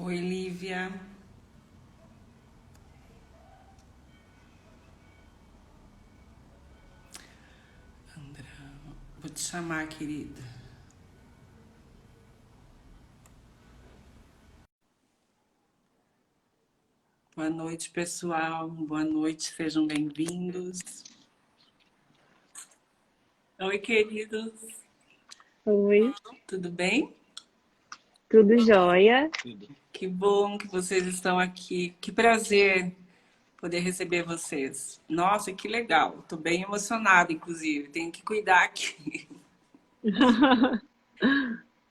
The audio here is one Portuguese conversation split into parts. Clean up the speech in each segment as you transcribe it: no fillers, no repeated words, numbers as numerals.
Oi, Lívia. Andra, vou te chamar, querida. Boa noite, pessoal. Boa noite, sejam bem-vindos. Oi, queridos. Oi, Tudo bem? tudo jóia? Que bom que vocês estão aqui. Que prazer poder receber vocês. Nossa, que legal. Estou bem emocionada, inclusive. Tenho que cuidar aqui.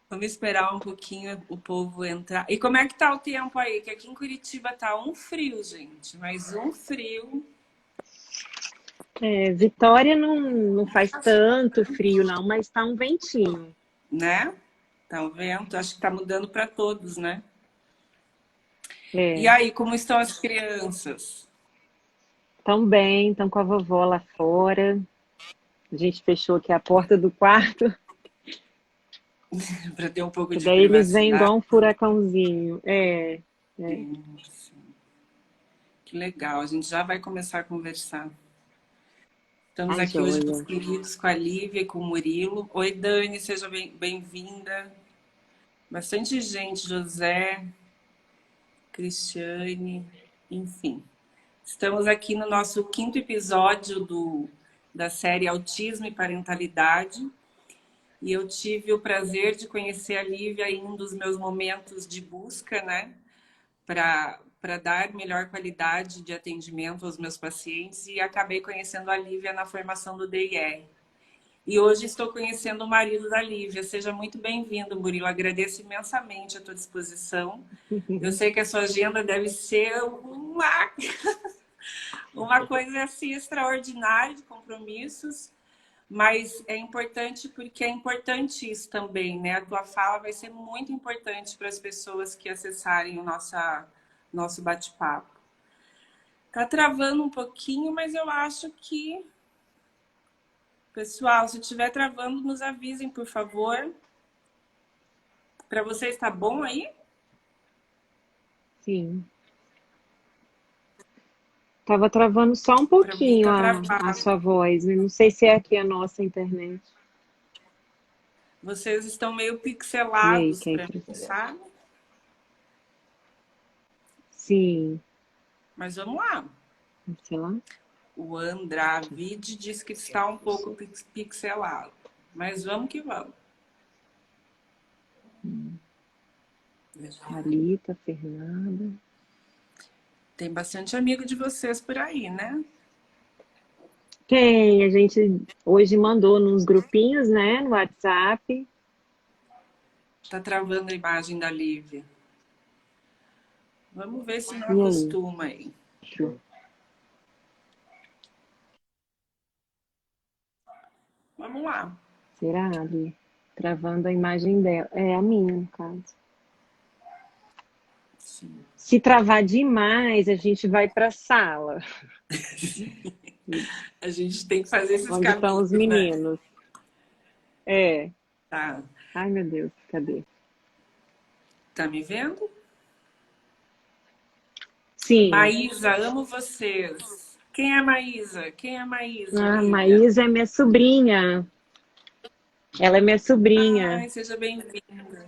Vamos esperar um pouquinho o povo entrar. E como é que tá o tempo aí? Que aqui em Curitiba tá um frio, gente. Mas um frio, Vitória não faz tanto frio, não, mas tá um ventinho. né? Tá um vento. Acho que tá mudando para todos, né? E É, aí, como estão as crianças? tão bem, estão com a vovó lá fora. A gente fechou aqui a porta do quarto, Para ter um pouco que de daí eles vêm privacidade. igual um furacãozinho. É. Que legal. A gente já vai começar a conversar. Estamos A aqui hoje com os joia. queridos, com a Lívia e com o Murilo. Oi, Dani, seja bem-vinda. Bastante gente, José, Cristiane, enfim. Estamos aqui no nosso quinto episódio da série Autismo e Parentalidade. E eu tive o prazer de conhecer a Lívia em um dos meus momentos de busca, né? Para dar melhor qualidade de atendimento aos meus pacientes. E acabei conhecendo a Lívia na formação do DIR. E hoje estou conhecendo o marido da Lívia. Seja muito bem-vindo, Murilo. Agradeço imensamente a tua disposição. Eu sei que a sua agenda deve ser uma coisa assim extraordinária de compromissos, mas é importante porque é importante isso também, né? A tua fala vai ser muito importante para as pessoas que acessarem o nosso bate-papo. Tá travando um pouquinho, mas eu acho que... Pessoal, se estiver travando, nos avisem, por favor. Para você está bom aí? Sim. Tava travando só um Para mim pouquinho tá a travado. sua voz. Não sei se é aqui a nossa internet. Vocês estão meio E aí, pixelados para Keitra? mim, sabe? Sim, Mas vamos lá. sei lá. O Andravid diz que está um pouco pixelado. Mas vamos que vamos. Thalita, Fernanda. Tem bastante amigo de vocês por aí, né? Tem, a gente hoje mandou nos grupinhos, né, no WhatsApp. Tá travando a imagem da Lívia. Vamos ver se não E aí? acostuma aí. Show. Vamos lá. Será, Ali? Travando a imagem dela. É a minha, no caso. Sim. Se travar demais, a gente vai para a sala, A gente tem que fazer esses onde estão caminhos, os né? meninos. É. Tá. Ai, meu Deus, cadê? Tá me vendo? Sim. Maísa, amo vocês. Quem é a Maísa? Quem é a Maísa, A Lívia? Maísa é minha sobrinha. Ela é minha sobrinha. Ai, seja bem-vinda.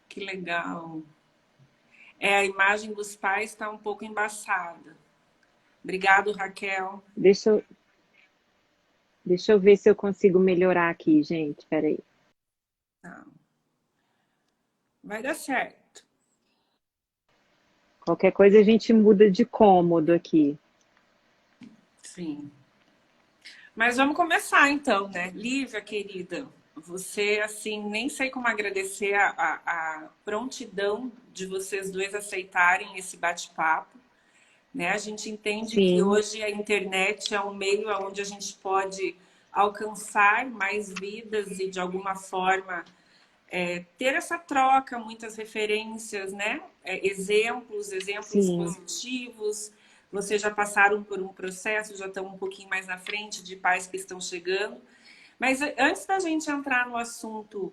Que legal. É, a imagem dos pais está um pouco embaçada. Obrigado, Raquel. Deixa eu, deixa eu ver se eu consigo melhorar aqui, gente. Peraí. Tá. Vai dar certo. Qualquer coisa a gente muda de cômodo aqui. Sim. Mas vamos começar então, né? Lívia, querida, você, assim, nem sei como agradecer a prontidão de vocês dois aceitarem esse bate-papo, né? A gente entende que Sim, hoje a internet é um meio onde a gente pode alcançar mais vidas e, de alguma forma, ter essa troca, muitas referências, né? Exemplos sim. positivos. Vocês já passaram por um processo, já estão um pouquinho mais na frente de pais que estão chegando. Mas antes da gente entrar no assunto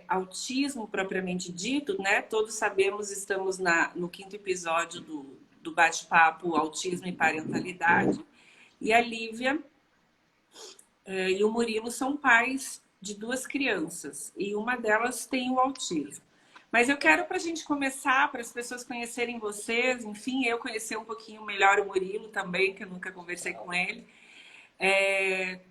autismo propriamente dito, né? Todos sabemos, estamos no 5º episódio do bate-papo Autismo e Parentalidade. E a Lívia e o Murilo são pais de 2 crianças. E uma delas tem o autismo. Mas eu quero, para a gente começar, para as pessoas conhecerem vocês, enfim, eu conhecer um pouquinho melhor o Murilo também, que eu nunca conversei com ele.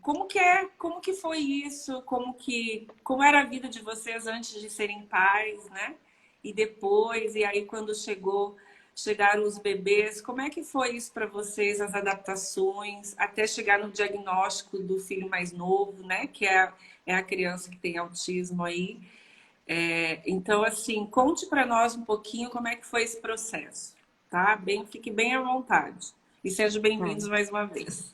Como que foi isso? Como era a vida de vocês antes de serem pais, né? E depois, e aí quando chegaram os bebês, como é que foi isso para vocês, as adaptações, até chegar no diagnóstico do filho mais novo, né? Que é a criança que tem autismo aí. Então, assim, conte para nós um pouquinho como é que foi esse processo, tá? Fique bem à vontade. E sejam bem-vindos mais uma vez.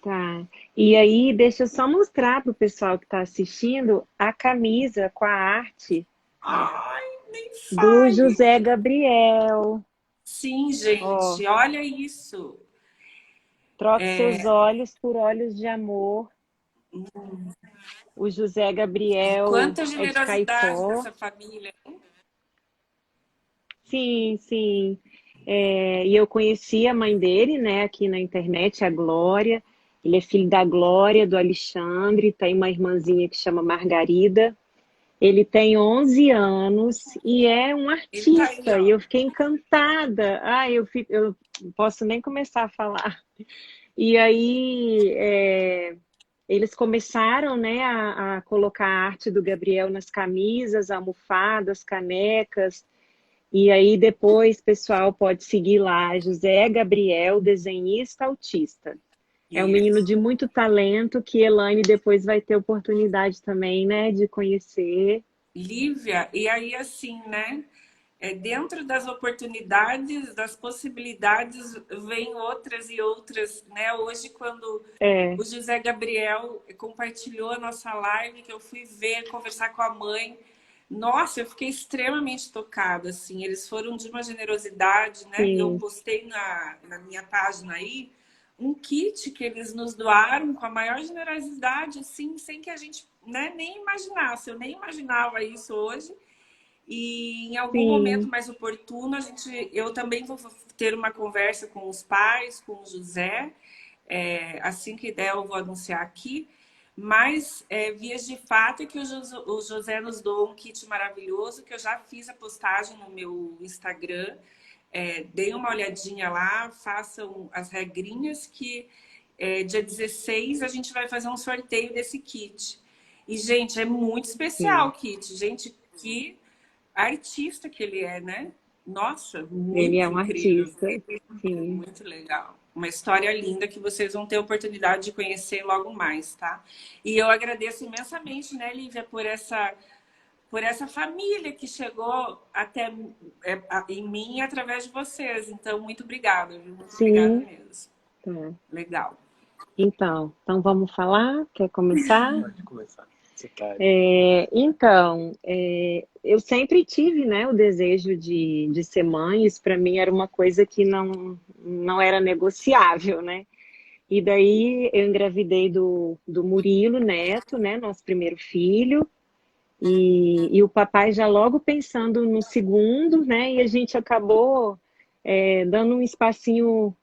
Tá. E aí, deixa eu só mostrar para o pessoal que está assistindo a camisa com a arte Ai, nem do fale. José Gabriel. Sim, gente, olha isso. Troque seus olhos por olhos de amor. O José Gabriel Quanta é de generosidade Caicó. dessa família. Sim, sim. E eu conheci a mãe dele, né, aqui na internet, a Glória. Ele é filho da Glória, do Alexandre, tem uma irmãzinha que chama Margarida. Ele tem 11 anos e é um Ele tá aí, artista, e ó. eu fiquei encantada. Eu não posso nem começar a falar. E aí, eles começaram, né, a colocar a arte do Gabriel nas camisas, almofadas, canecas. E aí depois, pessoal, pode seguir lá, José Gabriel, desenhista autista. É um menino de muito talento que Elaine depois vai ter oportunidade também, né, de conhecer. Lívia, e aí assim, né? Dentro das oportunidades, das possibilidades, vem outras e outras, né? Hoje, quando o José Gabriel compartilhou a nossa live, que eu fui ver, conversar com a mãe, nossa, eu fiquei extremamente tocada, assim. Eles foram de uma generosidade, né? Eu Sim, postei na minha página aí um kit que eles nos doaram com a maior generosidade, assim, sem que a gente, né, nem imaginasse. Eu nem imaginava isso hoje. E em algum momento sim, mais oportuno, eu também vou ter uma conversa com os pais, com o José. Assim que der, eu vou anunciar aqui. Mas, vias de fato, é que o José nos doou um kit maravilhoso, que eu já fiz a postagem no meu Instagram. Deem uma olhadinha lá, façam as regrinhas que dia 16 a gente vai fazer um sorteio desse kit. E, gente, é muito especial o sim. kit. Gente, que artista que ele é, né? Nossa, Ele é muito um incrível. artista, sim. Muito legal. Uma história linda que vocês vão ter oportunidade de conhecer logo mais, tá? E eu agradeço imensamente, né, Lívia, por essa família que chegou até em mim através de vocês. Então, muito obrigada, viu? Muito obrigada Sim, mesmo. tá. Legal. Então vamos falar? Quer começar? Pode começar. Você tá... Eu sempre tive, né, o desejo de ser mãe. Isso para mim era uma coisa que não era negociável, né? E daí eu engravidei do Murilo Neto, né, nosso primeiro filho, e o papai já logo pensando no segundo, né, e a gente acabou dando um espacinho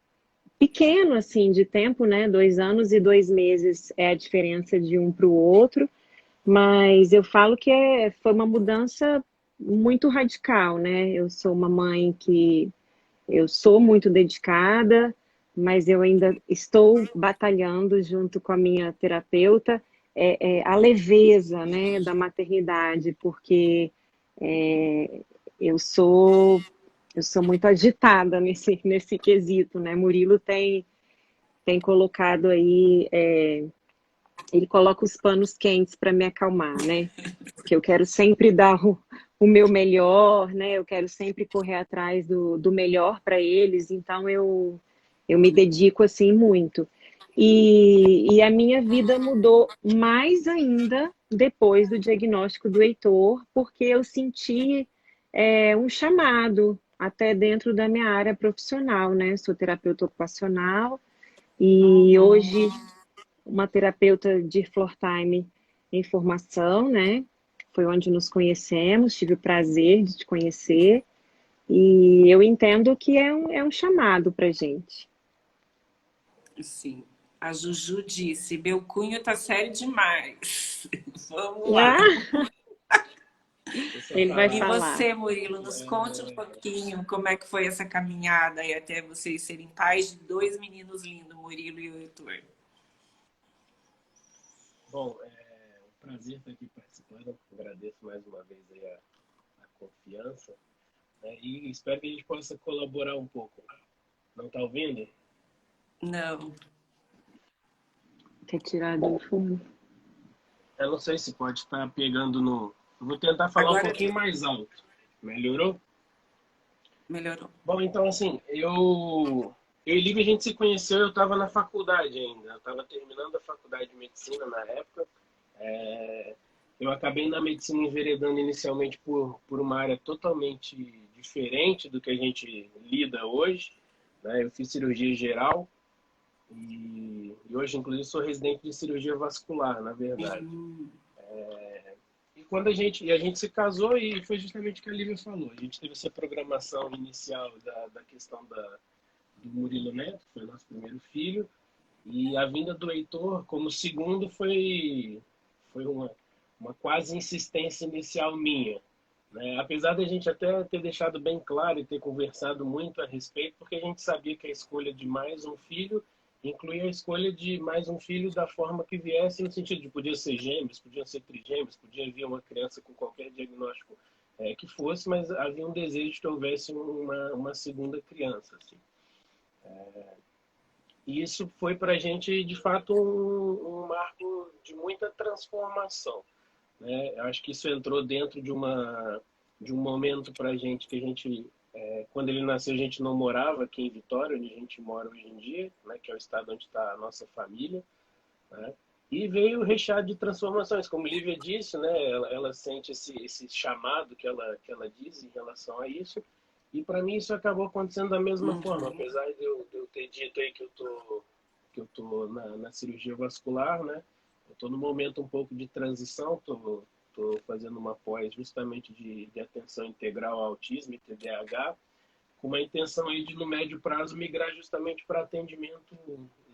pequeno, assim, de tempo, né, 2 anos e 2 meses é a diferença de um para o outro, mas eu falo que foi uma mudança muito radical, né, eu sou uma mãe que eu sou muito dedicada, mas eu ainda estou batalhando junto com a minha terapeuta a leveza, né, da maternidade, porque é, eu sou eu sou muito agitada nesse quesito, né? Murilo tem colocado aí, ele coloca os panos quentes para me acalmar, né? Porque eu quero sempre dar o meu melhor, né? Eu quero sempre correr atrás do melhor para eles, então eu me dedico assim muito. E a minha vida mudou mais ainda depois do diagnóstico do Heitor, porque eu senti um chamado até dentro da minha área profissional, né? Sou terapeuta ocupacional e hoje uma terapeuta de floor time em formação, né? Foi onde nos conhecemos, tive o prazer de te conhecer. E eu entendo que é um chamado para gente. Sim. A Juju disse, meu cunho tá sério demais. Vamos lá. Ah, Essa ele vai E palavra falar. você, Murilo, nos conte um pouquinho como é que foi essa caminhada e até vocês serem pais de dois meninos lindos, Murilo e o Heitor. bom, é um prazer estar aqui participando. Agradeço mais uma vez aí a confiança, né? E espero que a gente possa colaborar um pouco. Não está ouvindo? Não, Quer tirar do fundo? Eu não sei se pode estar pegando no. Eu vou tentar falar um agora pouquinho mais alto. Melhorou? melhorou. Bom, então assim, eu e Lívia, a gente se conheceu, eu estava na faculdade ainda. Eu estava terminando a faculdade de medicina na época. É, eu acabei na medicina enveredando inicialmente por uma área totalmente diferente do que a gente lida hoje, né? Eu fiz cirurgia geral e hoje, inclusive, sou residente de cirurgia vascular, na verdade. E quando a gente se casou e foi justamente o que a Lívia falou. A gente teve essa programação inicial da questão do Murilo Neto, que foi o nosso primeiro filho, e a vinda do Heitor como segundo foi uma quase insistência inicial minha, né? Apesar da gente até ter deixado bem claro e ter conversado muito a respeito, porque a gente sabia que a escolha de mais um filho incluía a escolha de mais um filho da forma que viesse, no sentido de podia ser gêmeos, podia ser trigêmeos, podia vir uma criança com qualquer diagnóstico que fosse, mas havia um desejo de que houvesse uma segunda criança, assim. E isso foi para a gente, de fato, um marco de muita transformação, né? Eu acho que isso entrou dentro de um momento para a gente que a gente, quando ele nasceu, a gente não morava aqui em Vitória, onde a gente mora hoje em dia, né? Que é o estado onde está a nossa família, né? E veio recheado de transformações, como Lívia disse, né? Ela sente esse chamado que ela diz em relação a isso. E para mim isso acabou acontecendo da mesma forma, Uhum. apesar de eu ter dito aí que eu tô na cirurgia vascular, né? Eu estou no momento um pouco de transição, tô fazendo uma pós justamente de atenção integral ao autismo e TDAH, com uma intenção aí de, no médio prazo, migrar justamente para atendimento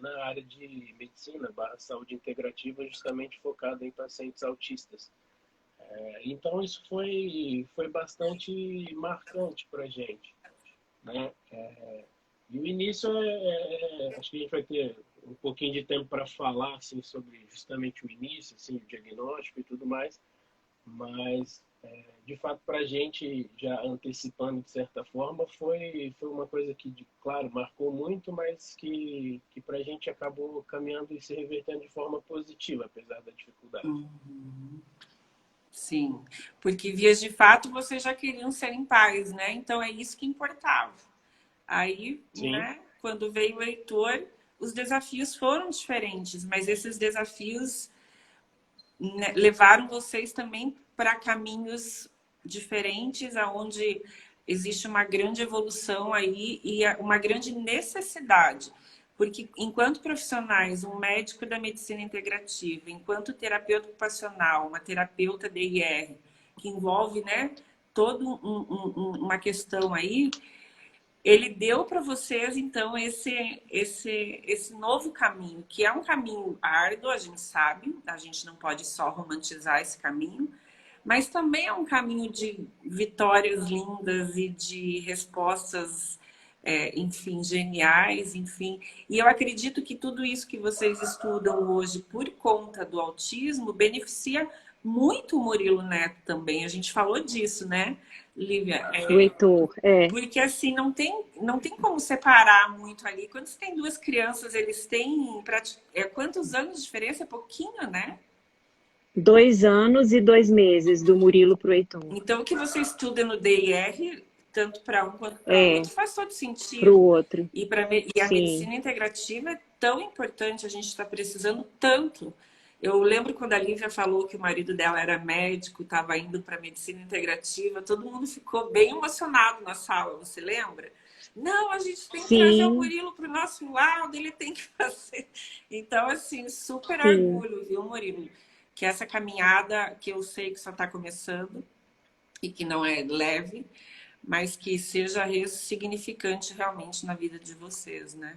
na área de medicina, saúde integrativa, justamente focado em pacientes autistas. Então, isso foi bastante marcante para a gente, né? E o início, acho que a gente vai ter um pouquinho de tempo para falar assim, sobre justamente o início, assim, o diagnóstico e tudo mais, mas, de fato, para a gente, já antecipando de certa forma, foi uma coisa que, claro, marcou muito, mas que para a gente acabou caminhando e se revertendo de forma positiva, apesar da dificuldade. Sim, porque vias de fato vocês já queriam serem pais, né? Então é isso que importava. Aí, Sim, né, quando veio o Heitor, os desafios foram diferentes, mas esses desafios, né, levaram vocês também para caminhos diferentes, aonde existe uma grande evolução aí e uma grande necessidade. Porque enquanto profissionais, um médico da medicina integrativa, enquanto terapeuta ocupacional, uma terapeuta DIR, que envolve, né, toda uma questão aí, ele deu para vocês, então, esse novo caminho, que é um caminho árduo, a gente sabe, a gente não pode só romantizar esse caminho, mas também é um caminho de vitórias lindas e de respostas, enfim, geniais, enfim. E eu acredito que tudo isso que vocês estudam hoje por conta do autismo beneficia muito o Murilo Neto também. A gente falou disso, né, Lívia? Do Heitor, Porque assim, não tem como separar muito ali. Quando você tem duas crianças, eles têm quantos anos de diferença? É pouquinho, né? 2 anos e 2 meses do Murilo pro Heitor. Então, o que você estuda no DIR, tanto para um quanto para É, outro, faz todo pro sentido. outro. E a Sim, medicina integrativa é tão importante, a gente está precisando tanto. Eu lembro quando a Lívia falou que o marido dela era médico, estava indo para medicina integrativa, todo mundo ficou bem emocionado na sala, você lembra? Não, a gente tem que trazer o sim, Murilo para o nosso lado, ele tem que fazer. Então, assim, super sim. orgulho, viu, Murilo? que essa caminhada, que eu sei que só está começando e que não é leve, mas que seja significante realmente na vida de vocês, né?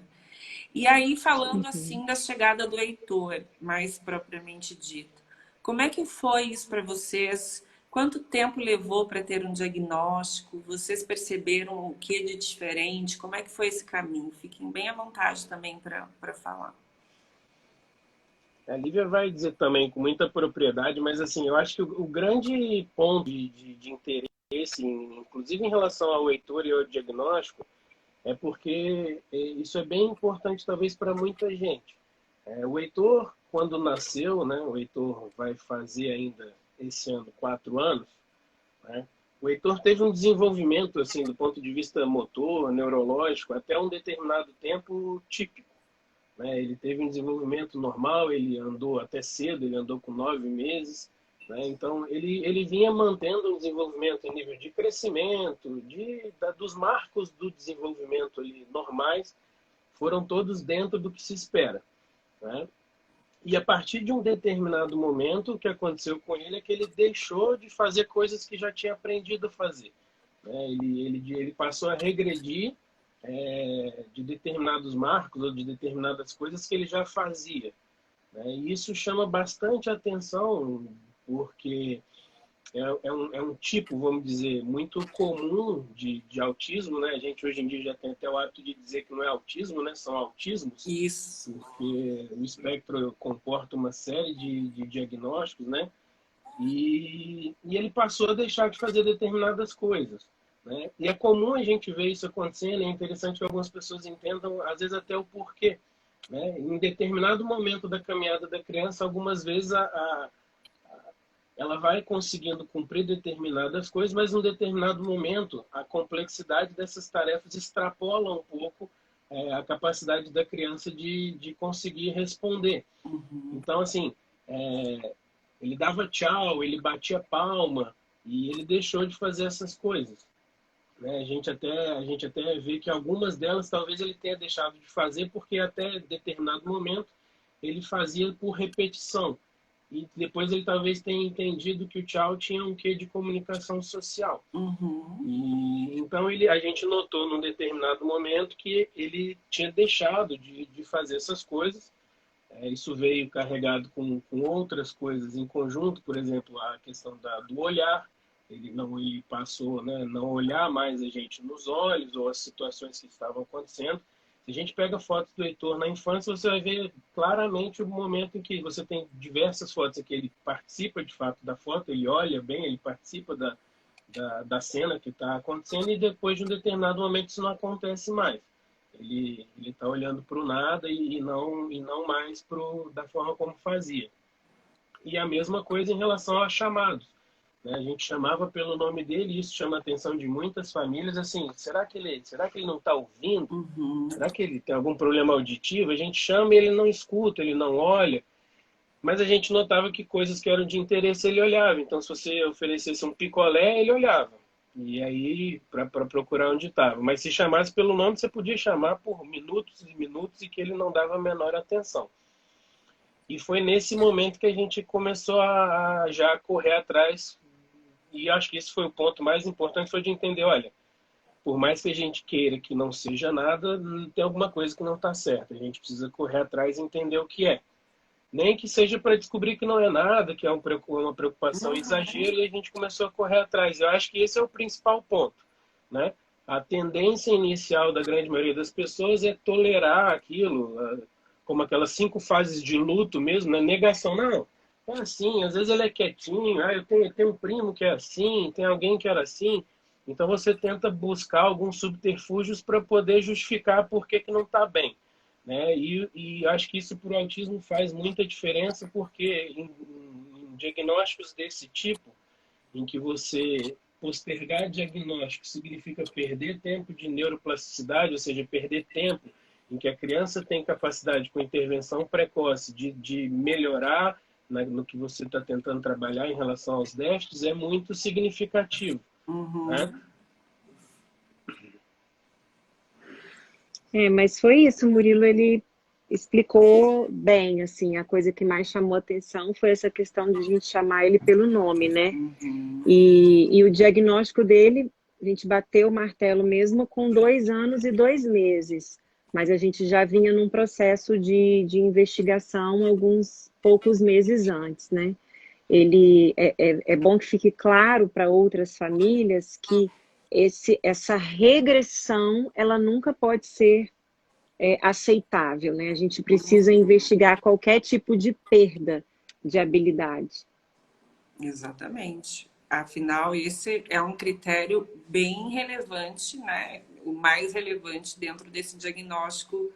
E aí, falando assim da chegada do Heitor, mais propriamente dito, como é que foi isso para vocês? Quanto tempo levou para ter um diagnóstico? Vocês perceberam o que de diferente? Como é que foi esse caminho? Fiquem bem à vontade também para falar. A Lívia vai dizer também com muita propriedade, mas assim, eu acho que o grande ponto de interesse, inclusive em relação ao Heitor e ao diagnóstico, é porque isso é bem importante talvez para muita gente. O Heitor, quando nasceu, né, o Heitor vai fazer ainda esse ano 4 anos, né, o Heitor teve um desenvolvimento assim do ponto de vista motor, neurológico, até um determinado tempo típico. Né? Ele teve um desenvolvimento normal, ele andou até cedo, ele andou com 9 meses. Né? Então, ele vinha mantendo um desenvolvimento em nível de crescimento, dos marcos do desenvolvimento ali, normais, foram todos dentro do que se espera. Né? E a partir de um determinado momento, o que aconteceu com ele é que ele deixou de fazer coisas que já tinha aprendido a fazer. Né? Ele passou a regredir de determinados marcos ou de determinadas coisas que ele já fazia. Né? E isso chama bastante atenção, porque é um tipo, vamos dizer, muito comum de autismo. Né? A gente hoje em dia já tem até o hábito de dizer que não é autismo, né? São autismos. Isso. Porque o espectro comporta uma série de diagnósticos, né? E ele passou a deixar de fazer determinadas coisas. Né? E é comum a gente ver isso acontecendo, é interessante que algumas pessoas entendam, às vezes, até o porquê. Né? Em determinado momento da caminhada da criança, algumas vezes ela vai conseguindo cumprir determinadas coisas, mas em um determinado momento a complexidade dessas tarefas extrapola um pouco a capacidade da criança de conseguir responder. Então, assim, ele dava tchau, ele batia palma e ele deixou de fazer essas coisas. Né? A gente até vê que algumas delas talvez ele tenha deixado de fazer porque até determinado momento ele fazia por repetição. E depois ele talvez tenha entendido que o tchau tinha um quê de comunicação social. E então a gente notou num determinado momento que ele tinha deixado de fazer essas coisas. Isso veio carregado com outras coisas em conjunto, por exemplo, a questão do olhar. Ele passou, né, não olhar mais a gente nos olhos ou as situações que estavam acontecendo. Se a gente pega fotos do Heitor na infância, você vai ver claramente o momento em que você tem diversas fotos em que ele participa de fato da foto, ele olha bem, ele participa da cena que está acontecendo e depois de um determinado momento isso não acontece mais. Ele está olhando para o nada e não mais da forma como fazia. E a mesma coisa em relação a chamados. A gente chamava pelo nome dele e isso chama a atenção de muitas famílias. Assim, será que ele não está ouvindo? Será que ele tem algum problema auditivo? A gente chama e ele não escuta, ele não olha. Mas a gente notava que coisas que eram de interesse ele olhava. Então, se você oferecesse um picolé, ele olhava. E aí, para procurar onde estava. Mas se chamasse pelo nome, você podia chamar por minutos e minutos e que ele não dava a menor atenção. E foi nesse momento que a gente começou a já correr atrás. E acho que esse foi o ponto mais importante, foi de entender, olha, por mais que a gente queira que não seja nada, tem alguma coisa que não está certa. A gente precisa correr atrás e entender o que é. Nem que seja para descobrir que não é nada, que é uma preocupação, exagero, e a gente começou a correr atrás. Eu acho que esse é o principal ponto. Né? A tendência inicial da grande maioria das pessoas é tolerar aquilo, como aquelas 5 fases de luto mesmo, né? Negação, não. É assim, às vezes ele é quietinho, eu tenho um primo que é assim, tem alguém que era assim. Então você tenta buscar alguns subterfúgios para poder justificar por que não está bem. Né? E acho que isso para o autismo faz muita diferença, porque em diagnósticos desse tipo, em que você postergar diagnóstico significa perder tempo de neuroplasticidade, ou seja, perder tempo em que a criança tem capacidade com intervenção precoce de melhorar no que você está tentando trabalhar em relação aos déficits, é muito significativo. Né? Mas foi isso, o Murilo, ele explicou bem, assim, a coisa que mais chamou atenção foi essa questão de a gente chamar ele pelo nome, né? Uhum. E o diagnóstico dele, a gente bateu o martelo mesmo com 2 anos e 2 meses, mas a gente já vinha num processo de investigação alguns poucos meses antes, né? É bom que fique claro para outras famílias que essa regressão, ela nunca pode ser aceitável, né? A gente precisa investigar qualquer tipo de perda de habilidade. Exatamente. Afinal, esse é um critério bem relevante, né? O mais relevante dentro desse diagnóstico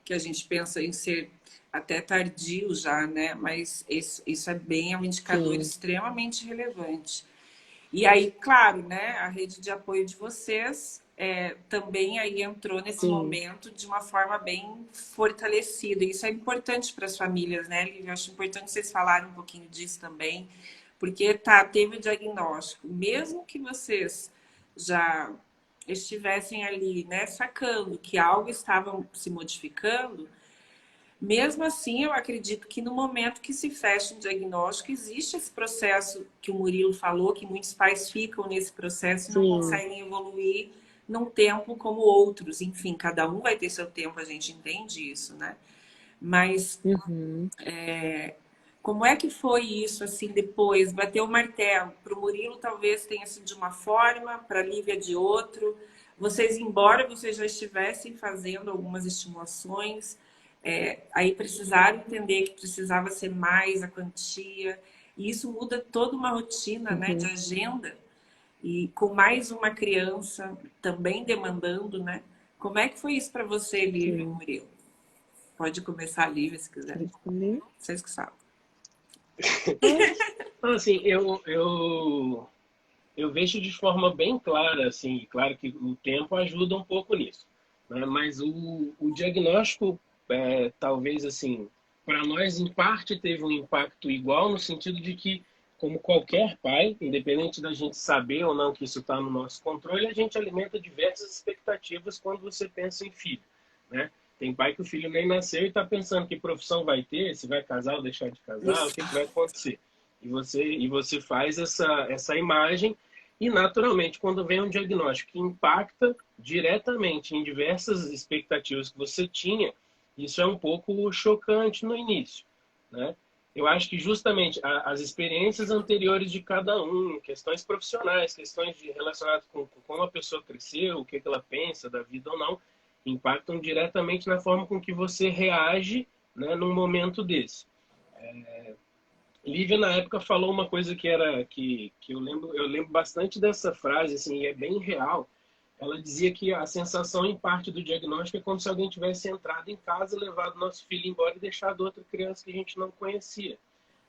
que a gente pensa em ser até tardio já, né? Mas isso é um indicador Sim, extremamente relevante. E aí, claro, né? A rede de apoio de vocês também aí entrou nesse sim, momento de uma forma bem fortalecida. Isso é importante para as famílias, né, Lívia? Eu acho importante vocês falarem um pouquinho disso também, porque teve o diagnóstico, mesmo que vocês já estivessem ali, né, sacando que algo estava se modificando, mesmo assim, eu acredito que no momento que se fecha um diagnóstico, existe esse processo que o Murilo falou, que muitos pais ficam nesse processo e não sim. conseguem evoluir num tempo como outros. Enfim, cada um vai ter seu tempo, a gente entende isso, né? Mas Uhum. como é que foi isso, assim, depois? Bateu o martelo. Para o Murilo, talvez tenha sido de uma forma, para a Lívia, de outro. Vocês, embora vocês já estivessem fazendo algumas estimulações, aí precisaram entender que precisava ser mais a quantia. E isso muda toda uma rotina, né, de Uhum. agenda. E com mais uma criança também demandando, né? Como é que foi isso para você, Lívia e Sim. Murilo? Pode começar, Lívia, se Quer quiser. responder? Vocês que sabem. Então, assim, eu vejo de forma bem clara, assim, claro que o tempo ajuda um pouco nisso, né? Mas o diagnóstico, talvez, assim, para nós, em parte, teve um impacto igual, no sentido de que, como qualquer pai, independente da gente saber ou não que isso está no nosso controle, a gente alimenta diversas expectativas quando você pensa em filho, né? Tem pai que o filho nem nasceu e está pensando que profissão vai ter, se vai casar ou deixar de casar, o que, que vai acontecer. E você faz essa imagem e, naturalmente, quando vem um diagnóstico que impacta diretamente em diversas expectativas que você tinha, isso é um pouco chocante no início, né? Eu acho que justamente as experiências anteriores de cada um, questões profissionais, questões relacionadas com como a pessoa cresceu, o que ela pensa da vida ou não, impactam diretamente na forma com que você reage, né, num momento desse. Lívia, na época, falou uma coisa que eu lembro bastante dessa frase, assim, e é bem real. Ela dizia que a sensação, em parte, do diagnóstico é como se alguém tivesse entrado em casa, levado nosso filho embora e deixado outra criança que a gente não conhecia.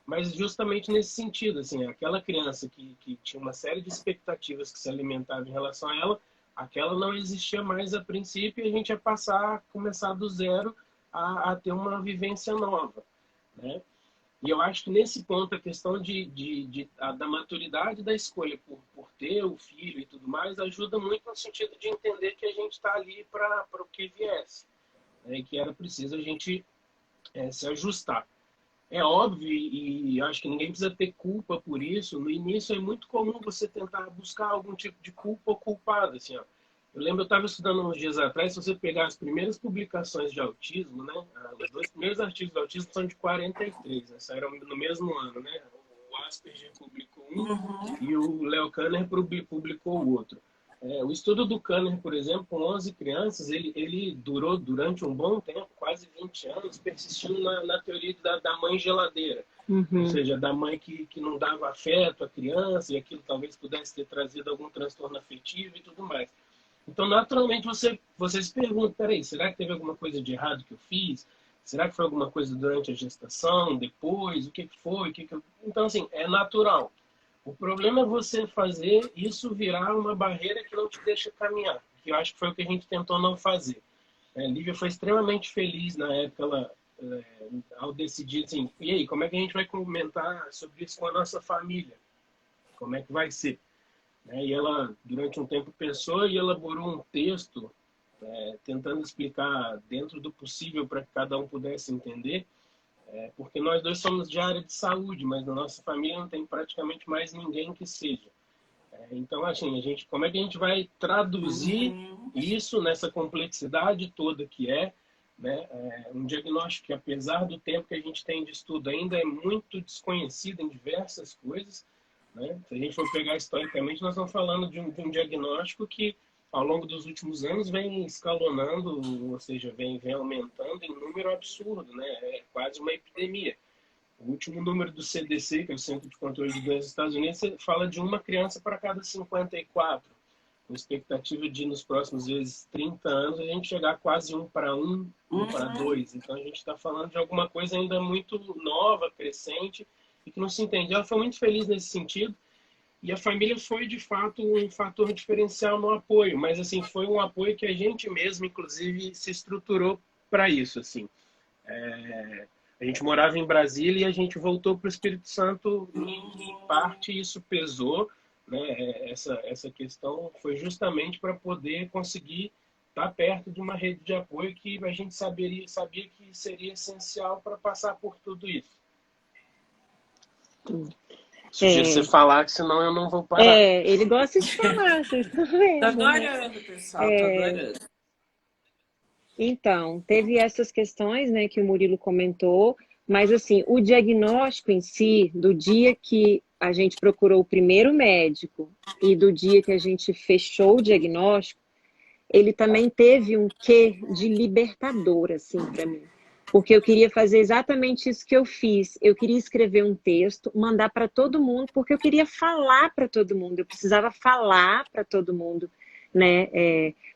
Mas justamente nesse sentido, assim, aquela criança que tinha uma série de expectativas que se alimentavam em relação a ela, aquela não existia mais a princípio e a gente ia passar a começar do zero a ter uma vivência nova, né? E eu acho que nesse ponto a questão da maturidade da escolha por ter o filho e tudo mais ajuda muito no sentido de entender que a gente está ali para o que viesse, né? E que era preciso a gente se ajustar. É óbvio, e acho que ninguém precisa ter culpa por isso. No início é muito comum você tentar buscar algum tipo de culpa ou culpado. Assim, ó. Eu lembro, eu estava estudando uns dias atrás, se você pegar as primeiras publicações de autismo, né? Os dois primeiros artigos de autismo são de 43, né? Saíram no mesmo ano, né? O Asperger publicou um Uhum. e o Leo Kanner publicou o outro. O estudo do Kanner, por exemplo, com 11 crianças, ele durou durante um bom tempo, quase 20 anos, persistindo na teoria da mãe geladeira. Ou Uhum. seja, da mãe que não dava afeto à criança e aquilo talvez pudesse ter trazido algum transtorno afetivo e tudo mais. Então, naturalmente, você se pergunta, peraí, será que teve alguma coisa de errado que eu fiz? Será que foi alguma coisa durante a gestação, depois? O que foi? Então, assim, é natural. O problema é você fazer isso virar uma barreira que não te deixa caminhar, que eu acho que foi o que a gente tentou não fazer. Lívia foi extremamente feliz na época, ao decidir assim, e aí, como é que a gente vai comentar sobre isso com a nossa família? Como é que vai ser? E ela, durante um tempo, pensou e elaborou um texto tentando explicar dentro do possível para que cada um pudesse entender, porque nós dois somos de área de saúde, mas na nossa família não tem praticamente mais ninguém que seja. Então, assim, como é que a gente vai traduzir isso nessa complexidade toda que né? Um diagnóstico que, apesar do tempo que a gente tem de estudo, ainda é muito desconhecido em diversas coisas, né? Se a gente for pegar historicamente, nós estamos falando de um diagnóstico que, ao longo dos últimos anos, vem escalonando, ou seja, vem aumentando em número absurdo, né? É quase uma epidemia. O último número do CDC, que é o Centro de Controle de Doenças dos Estados Unidos, fala de uma criança para cada 54, com expectativa de, nos próximos 30 anos, a gente chegar quase 1 para 1, 1 para 2. Então, a gente está falando de alguma coisa ainda muito nova, crescente, e que não se entende. Ela foi muito feliz nesse sentido, e a família foi, de fato, um fator diferencial no apoio, mas, assim, foi um apoio que a gente mesmo, inclusive, se estruturou para isso, assim. A gente morava em Brasília e a gente voltou para o Espírito Santo e, em parte, isso pesou, né? Essa questão foi justamente para poder conseguir estar perto de uma rede de apoio que a gente sabia que seria essencial para passar por tudo isso. Sugiro você falar, que senão eu não vou parar. Ele gosta de falar, vocês estão vendo. Tô adorando, pessoal, tô adorando. Então, teve essas questões, né, que o Murilo comentou, mas assim, o diagnóstico em si, do dia que a gente procurou o primeiro médico e do dia que a gente fechou o diagnóstico, ele também teve um quê de libertador, assim, para mim. Porque eu queria fazer exatamente isso que eu fiz. Eu queria escrever um texto, mandar para todo mundo, porque eu queria falar para todo mundo. Eu precisava falar para todo mundo, né,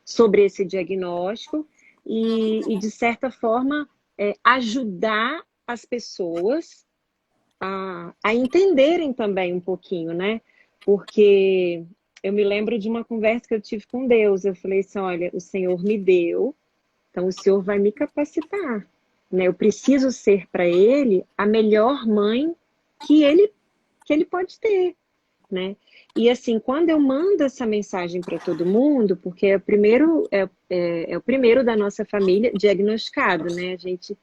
sobre esse diagnóstico e de certa forma, ajudar as pessoas a entenderem também um pouquinho, né? Porque eu me lembro de uma conversa que eu tive com Deus. Eu falei assim, olha, o Senhor me deu, então o Senhor vai me capacitar, né? Eu preciso ser para Ele a melhor mãe que ele pode ter, né? E assim, quando eu mando essa mensagem para todo mundo, porque é o primeiro da nossa família diagnosticado, né? A gente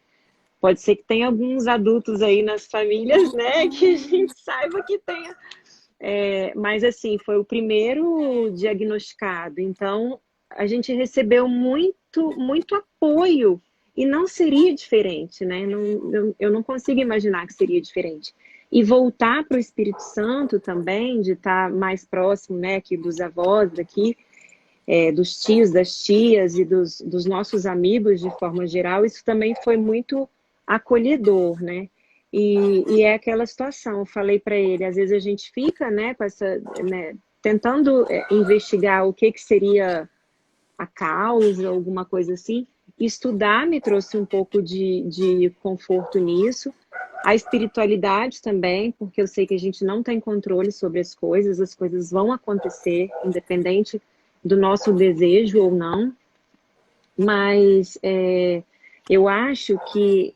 pode ser que tenha alguns adultos aí nas famílias, né? Que a gente saiba que tenha. Mas assim, foi o primeiro diagnosticado. Então, a gente recebeu muito apoio. E não seria diferente, né? Eu não consigo imaginar que seria diferente. E voltar para o Espírito Santo também, de estar mais próximo, né, aqui dos avós daqui, dos tios, das tias e dos nossos amigos de forma geral, isso também foi muito acolhedor, né? E é aquela situação, eu falei para ele, às vezes a gente fica, né, com essa, né, tentando investigar o que seria a causa, alguma coisa assim. Estudar me trouxe um pouco de conforto nisso. A espiritualidade também, porque eu sei que a gente não tem controle sobre as coisas vão acontecer, independente do nosso desejo ou não. Mas eu acho que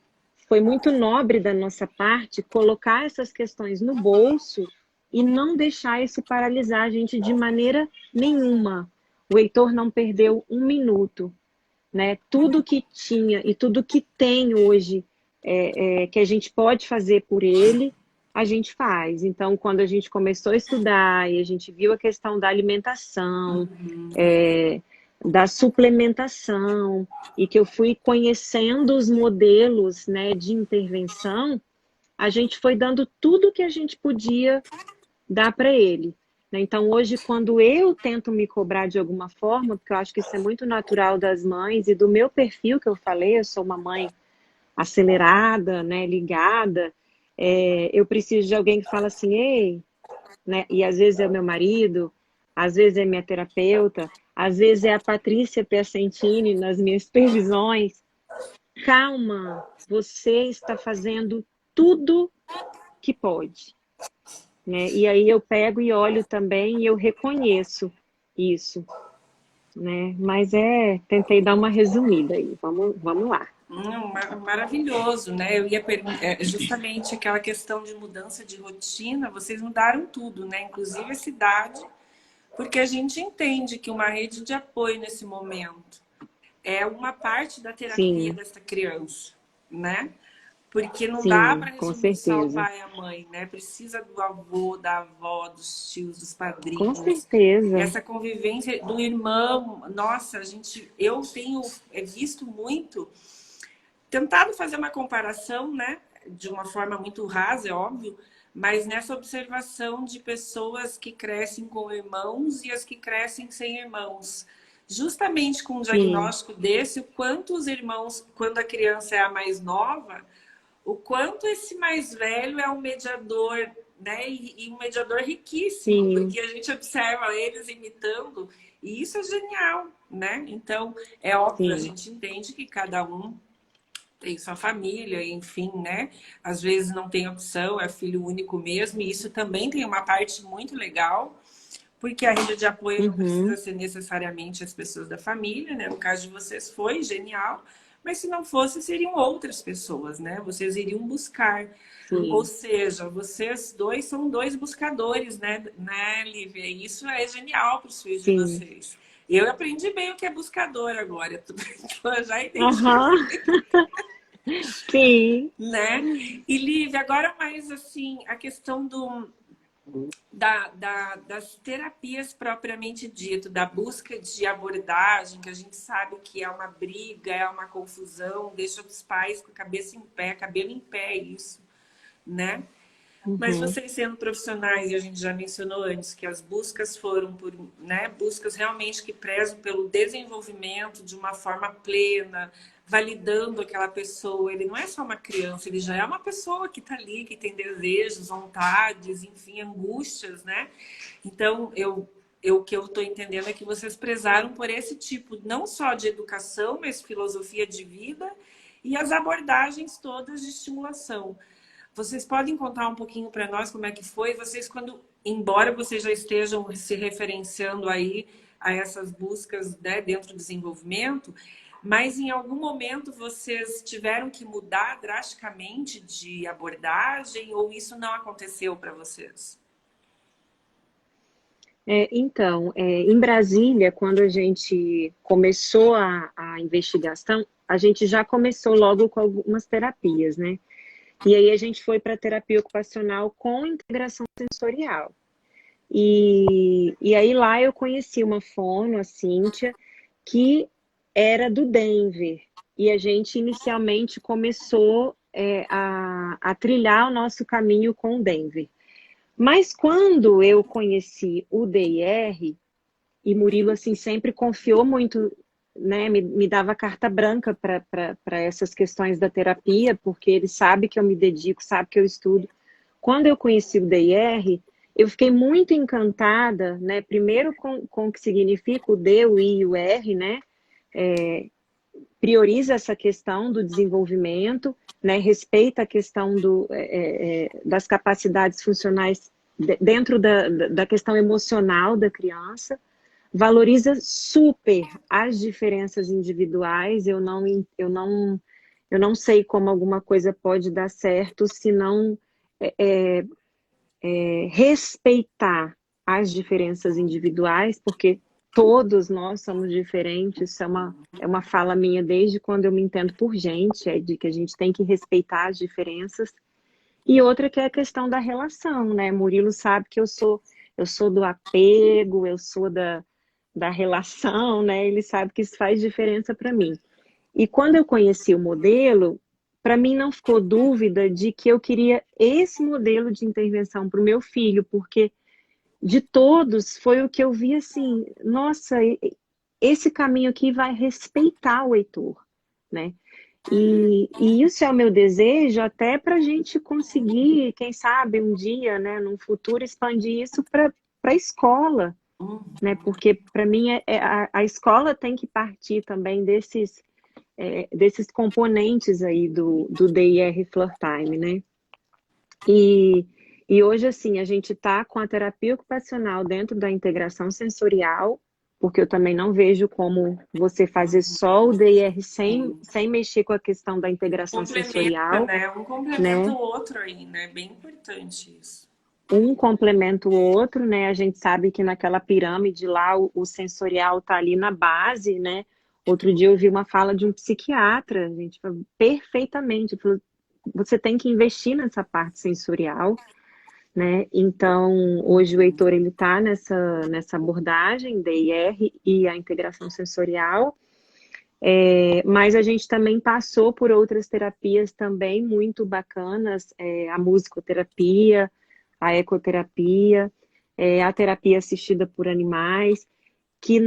foi muito nobre da nossa parte colocar essas questões no bolso e não deixar isso paralisar a gente de maneira nenhuma. O Heitor não perdeu um minuto, né? Tudo que tinha e tudo que tem hoje que a gente pode fazer por ele, a gente faz. Então, quando a gente começou a estudar e a gente viu a questão da alimentação, da suplementação, e que eu fui conhecendo os modelos, né, de intervenção, a gente foi dando tudo que a gente podia dar para ele. Então, hoje, quando eu tento me cobrar de alguma forma, porque eu acho que isso é muito natural das mães e do meu perfil que eu falei, eu sou uma mãe acelerada, né, ligada, eu preciso de alguém que fala assim, ei, né, e às vezes é o meu marido, às vezes é minha terapeuta, às vezes é a Patrícia Piacentini nas minhas supervisões. Calma, você está fazendo tudo que pode. Né? E aí eu pego e olho também e eu reconheço isso, né? Mas tentei dar uma resumida aí, vamos lá. Maravilhoso, né? Eu ia perguntar, justamente aquela questão de mudança de rotina, vocês mudaram tudo, né? Inclusive a cidade, porque a gente entende que uma rede de apoio nesse momento, é uma parte da terapia sim, dessa criança, né? Porque não dá sim, para com resumir só o certeza. pai e a mãe, né? Precisa do avô, da avó, dos tios, dos Com padrinhos. certeza. Essa convivência do irmão, nossa, eu tenho visto muito, tentado fazer uma comparação, né? De uma forma muito rasa, é óbvio, mas nessa observação de pessoas que crescem com irmãos e as que crescem sem irmãos. Justamente com um Sim, diagnóstico desse, o quanto os irmãos, quando a criança é a mais nova, o quanto esse mais velho é um mediador, né? E um mediador riquíssimo, sim, porque a gente observa eles imitando, e isso é genial, né? Então, é óbvio, a sim. gente entende que cada um tem sua família, enfim, né? Às vezes não tem opção, é filho único mesmo, e isso também tem uma parte muito legal, porque a rede de apoio não precisa Uhum, ser necessariamente as pessoas da família, né? No caso de vocês foi genial, mas se não fosse, seriam outras pessoas, né? Vocês iriam buscar. Ou sim. seja, vocês dois são dois buscadores, né, Lívia? E isso é genial para os filhos de Sim. vocês. Eu aprendi bem o que é buscador agora. Eu já Aham, identifico, sim. né? E Lívia, agora mais assim, a questão das terapias propriamente dito, da busca de abordagem, que a gente sabe que é uma briga, é uma confusão, deixa os pais com a cabeça em pé, cabelo em pé, isso, né? Mas Uhum, vocês sendo profissionais, e a gente já mencionou antes, que as buscas foram por, né, buscas realmente que prezam pelo desenvolvimento de uma forma plena, validando aquela pessoa. Ele não é só uma criança, ele já é uma pessoa que está ali, que tem desejos, vontades, enfim, angústias, né? Então, o que eu estou entendendo é que vocês prezaram por esse tipo, não só de educação, mas filosofia de vida e as abordagens todas de estimulação. Vocês podem contar um pouquinho para nós como é que foi? Vocês, quando, embora vocês já estejam se referenciando aí a essas buscas, né, dentro do desenvolvimento, mas em algum momento vocês tiveram que mudar drasticamente de abordagem ou isso não aconteceu para vocês? Então, em Brasília, quando a gente começou a investigação, a gente já começou logo com algumas terapias, né? E aí a gente foi para terapia ocupacional com integração sensorial. E aí lá eu conheci uma fono, a Cíntia, que era do Denver. E a gente inicialmente começou a trilhar o nosso caminho com o Denver. Mas quando eu conheci o DIR, e Murilo assim sempre confiou muito, né, me dava carta branca para essas questões da terapia, porque ele sabe que eu me dedico, sabe que eu estudo. Quando eu conheci o DIR, eu fiquei muito encantada, né, primeiro com o que significa o D, o I e o R, né, prioriza essa questão do desenvolvimento, né, respeita a questão das capacidades funcionais dentro da questão emocional da criança, valoriza super as diferenças individuais. Eu não sei como alguma coisa pode dar certo se não é, respeitar as diferenças individuais, porque todos nós somos diferentes. Isso é uma fala minha desde quando eu me entendo por gente, é de que a gente tem que respeitar as diferenças. E outra que é a questão da relação, né? Murilo sabe que eu sou do apego, eu sou da relação, né? Ele sabe que isso faz diferença para mim. E quando eu conheci o modelo, para mim não ficou dúvida de que eu queria esse modelo de intervenção para o meu filho, porque de todos foi o que eu vi assim, nossa, esse caminho aqui vai respeitar o Heitor, né? E isso é o meu desejo até para a gente conseguir, quem sabe, um dia, né, num futuro, expandir isso para a escola, né? Porque para mim a escola tem que partir também desses componentes aí do DIR Floor Time, né? E, e hoje, assim, a gente está com a terapia ocupacional dentro da integração sensorial, porque eu também não vejo como você fazer só o DIR Sim. sem mexer com a questão da integração Complementa, sensorial, né? Um complementa né? o outro aí, né? Bem importante isso. Um complementa o outro, né? A gente sabe que naquela pirâmide lá, o sensorial está ali na base, né? Outro dia eu vi uma fala de um psiquiatra, gente, perfeitamente, falou, você tem que investir nessa parte sensorial, né? Então, hoje o Heitor ele está nessa abordagem, DIR e a integração sensorial, mas a gente também passou por outras terapias também muito bacanas, a musicoterapia, a ecoterapia, a terapia assistida por animais, que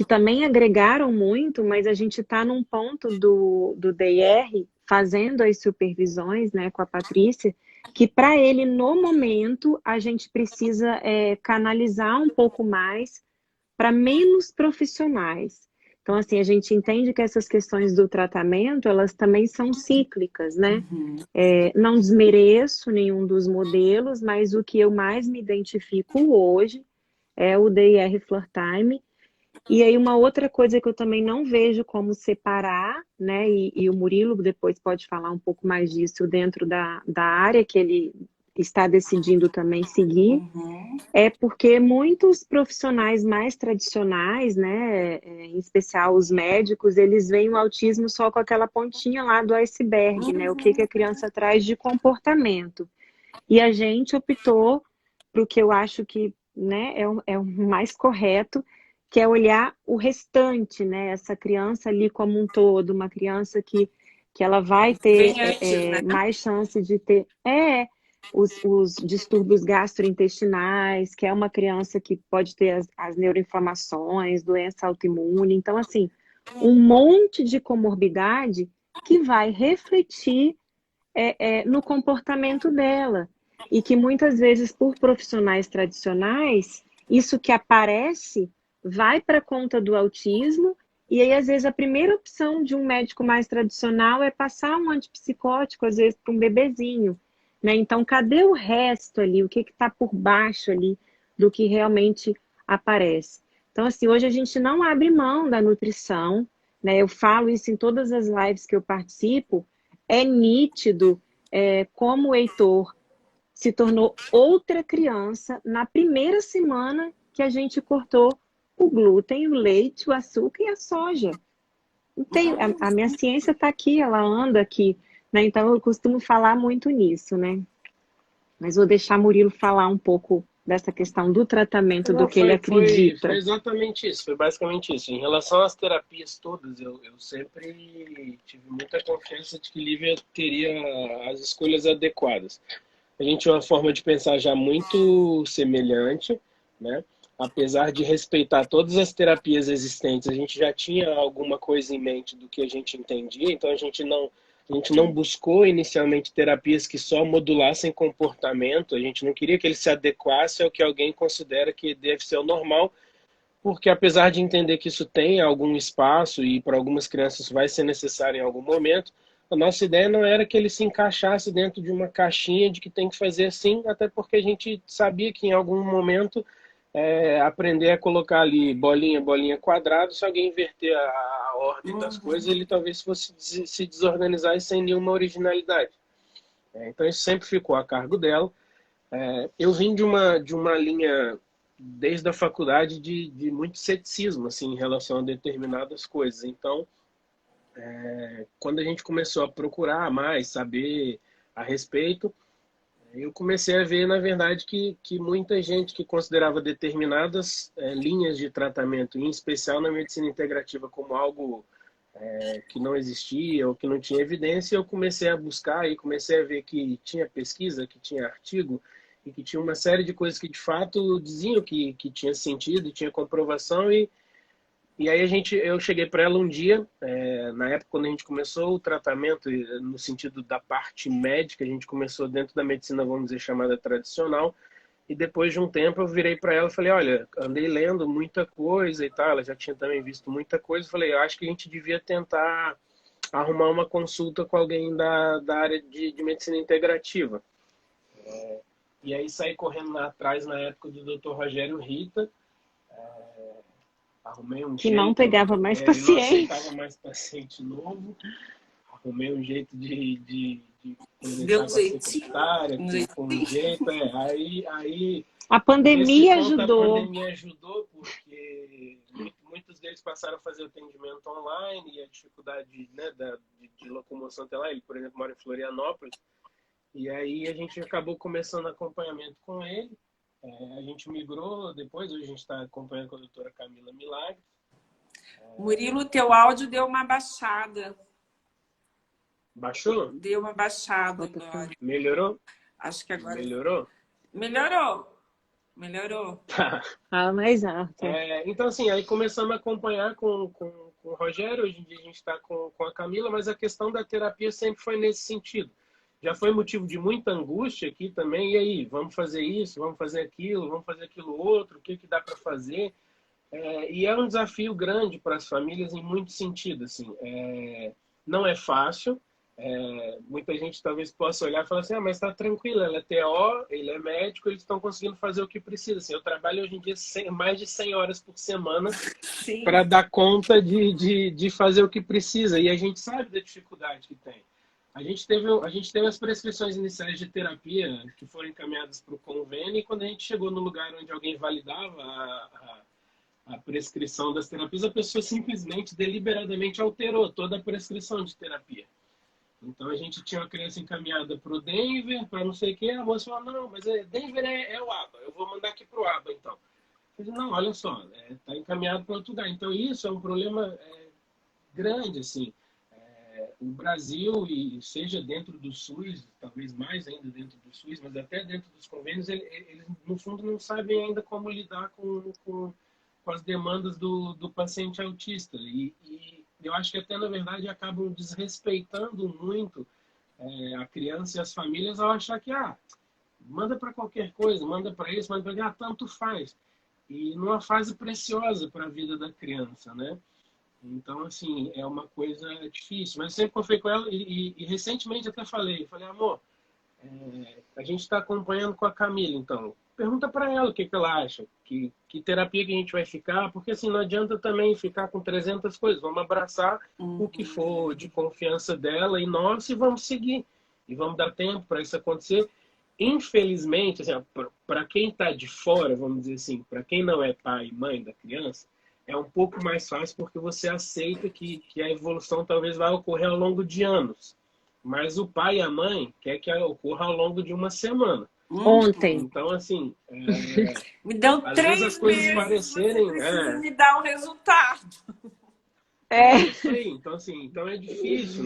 também agregaram muito, mas a gente está num ponto do DIR, fazendo as supervisões, né, com a Patrícia, que para ele, no momento, a gente precisa canalizar um pouco mais para menos profissionais. Então, assim, a gente entende que essas questões do tratamento, elas também são cíclicas, né? Não desmereço nenhum dos modelos, mas o que eu mais me identifico hoje é o DIR Floor Time. E aí uma outra coisa que eu também não vejo como separar, né? E o Murilo depois pode falar um pouco mais disso dentro da área que ele está decidindo também seguir, é porque muitos profissionais mais tradicionais, né, em especial os médicos, eles veem o autismo só com aquela pontinha lá do iceberg, né? O que a criança traz de comportamento. E a gente optou para o que eu acho que, né, é o mais correto, que é olhar o restante, né? Essa criança ali como um todo, uma criança que ela vai ter mais chance de ter os distúrbios gastrointestinais, que é uma criança que pode ter as neuroinflamações, doença autoimune. Então, assim, um monte de comorbidade que vai refletir no comportamento dela. E que muitas vezes, por profissionais tradicionais, isso que aparece vai para conta do autismo, e aí, às vezes, a primeira opção de um médico mais tradicional é passar um antipsicótico, às vezes, para um bebezinho, né? Então, cadê o resto ali? O que está por baixo ali do que realmente aparece? Então, assim, hoje a gente não abre mão da nutrição, né? Eu falo isso em todas as lives que eu participo, é nítido como o Heitor se tornou outra criança na primeira semana que a gente cortou o glúten, o leite, o açúcar e a soja. A minha ciência está aqui, ela anda aqui, né? Então eu costumo falar muito nisso, né? Mas vou deixar Murilo falar um pouco dessa questão do tratamento, do que ele acredita. Foi exatamente isso, foi basicamente isso. Em relação às terapias todas, eu sempre tive muita confiança de que Lívia teria as escolhas adequadas. A gente tinha uma forma de pensar já muito semelhante, né? Apesar de respeitar todas as terapias existentes, a gente já tinha alguma coisa em mente do que a gente entendia, então a gente não buscou inicialmente terapias que só modulassem comportamento, a gente não queria que ele se adequasse ao que alguém considera que deve ser o normal, porque apesar de entender que isso tem algum espaço e para algumas crianças vai ser necessário em algum momento, a nossa ideia não era que ele se encaixasse dentro de uma caixinha de que tem que fazer assim, até porque a gente sabia que em algum momento aprender a colocar ali bolinha, bolinha, quadrado, se alguém inverter a ordem das coisas, ele talvez fosse se desorganizar e sem nenhuma originalidade. Então isso sempre ficou a cargo dela. Eu vim de uma linha, desde a faculdade, de muito ceticismo assim, em relação a determinadas coisas. Então, quando a gente começou a procurar mais, saber a respeito, eu comecei a ver, na verdade, que muita gente que considerava determinadas linhas de tratamento, em especial na medicina integrativa, como algo que não existia ou que não tinha evidência, eu comecei a buscar e comecei a ver que tinha pesquisa, que tinha artigo e que tinha uma série de coisas que, de fato, diziam que tinha sentido, tinha comprovação. E aí eu cheguei para ela um dia, na época quando a gente começou o tratamento, no sentido da parte médica, a gente começou dentro da medicina, vamos dizer, chamada tradicional, e depois de um tempo eu virei para ela e falei, olha, andei lendo muita coisa e tal, ela já tinha também visto muita coisa, falei, eu acho que a gente devia tentar arrumar uma consulta com alguém da área de medicina integrativa. E aí saí correndo lá atrás, na época do Dr. Rogério Rita, arrumei um que jeito, não pegava mais paciente. Não aceitava mais paciente novo. Arrumei um jeito de Deu conversar com a secretária, com um jeito. Aí, a pandemia ajudou. A pandemia ajudou porque muitas muitos deles passaram a fazer atendimento online e a dificuldade, né, de locomoção até lá. Ele, por exemplo, mora em Florianópolis. E aí a gente acabou começando acompanhamento com ele. A gente migrou depois, hoje a gente está acompanhando com a doutora Camila Milagres. Murilo, teu áudio deu uma baixada. Baixou? Deu uma baixada agora. Melhorou? Acho que agora... Melhorou? Melhorou. Tá. Fala mais alto. Então, assim, aí começamos a acompanhar com o Rogério. Hoje em dia a gente está com a Camila, mas a questão da terapia sempre foi nesse sentido. Já foi motivo de muita angústia aqui também. E aí, vamos fazer isso, vamos fazer aquilo outro, o que dá para fazer? E é um desafio grande para as famílias em muitos sentidos. Assim. Não é fácil. Muita gente talvez possa olhar e falar assim, mas está tranquilo, ela é TO, ele é médico, eles estão conseguindo fazer o que precisa. Assim, eu trabalho hoje em dia mais de 100 horas por semana para dar conta de fazer o que precisa. E a gente sabe da dificuldade que tem. A gente teve as prescrições iniciais de terapia que foram encaminhadas para o convênio, e quando a gente chegou no lugar onde alguém validava a prescrição das terapias, a pessoa simplesmente, deliberadamente alterou toda a prescrição de terapia. Então a gente tinha uma criança encaminhada para o Denver, para não sei o que, a moça falou, não, mas Denver é o ABA, eu vou mandar aqui para o ABA então. Eu falei, não, olha só, está encaminhado para outro lugar. Então isso é um problema grande, assim. O Brasil, e seja dentro do SUS, talvez mais ainda dentro do SUS, mas até dentro dos convênios, eles no fundo não sabem ainda como lidar com as demandas do paciente autista. E eu acho que até, na verdade, acabam desrespeitando muito a criança e as famílias ao achar que, manda para qualquer coisa, manda para isso, manda para tanto faz. E numa fase preciosa para a vida da criança, né? Então, assim, é uma coisa difícil. Mas eu sempre confiei com ela e recentemente até falei, amor, a gente está acompanhando com a Camila, então. Pergunta para ela o que ela acha, que terapia que a gente vai ficar, porque assim, não adianta também ficar com 300 coisas. Vamos abraçar o que for de confiança dela e nós e vamos seguir. E vamos dar tempo para isso acontecer. Infelizmente, assim, para quem está de fora, vamos dizer assim, para quem não é pai e mãe da criança, é um pouco mais fácil porque você aceita que a evolução talvez vai ocorrer ao longo de anos. Mas o pai e a mãe quer que ocorra ao longo de uma semana. Ontem. Então, assim, me deu às 3 vezes as coisas meses, parecerem... você precisa me dar um resultado. Isso aí. Então, assim, então é difícil.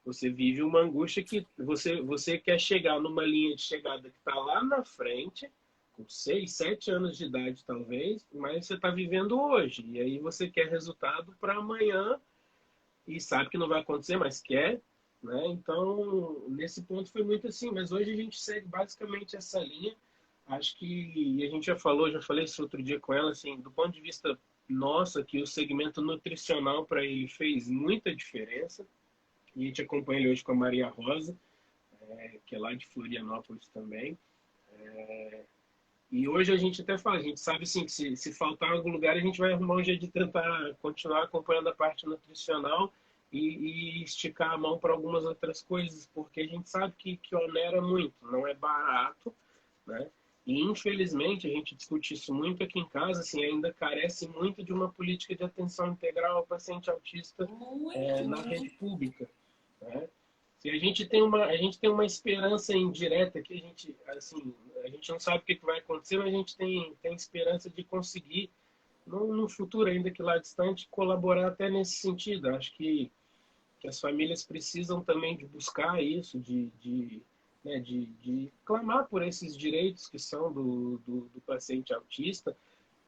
Você vive uma angústia que você quer chegar numa linha de chegada que está lá na frente, com 6, 7 anos de idade, talvez, mas você está vivendo hoje. E aí você quer resultado para amanhã e sabe que não vai acontecer, mas quer, né? Então, nesse ponto foi muito assim. Mas hoje a gente segue basicamente essa linha. Acho que a gente já falei isso outro dia com ela, assim, do ponto de vista nosso, que o segmento nutricional para ele fez muita diferença. E a gente acompanha ele hoje com a Maria Rosa, que é lá de Florianópolis também. E hoje a gente até fala, a gente sabe assim, que se faltar em algum lugar, a gente vai arrumar um jeito de tentar continuar acompanhando a parte nutricional e esticar a mão para algumas outras coisas, porque a gente sabe que onera muito, não é barato, né? E infelizmente, a gente discute isso muito aqui em casa, assim, ainda carece muito de uma política de atenção integral ao paciente autista na rede pública, né? E a gente tem uma esperança indireta que a gente não sabe o que vai acontecer, mas a gente tem esperança de conseguir, no futuro ainda que lá distante, colaborar até nesse sentido. Acho que as famílias precisam também de buscar isso, de clamar por esses direitos que são do paciente autista,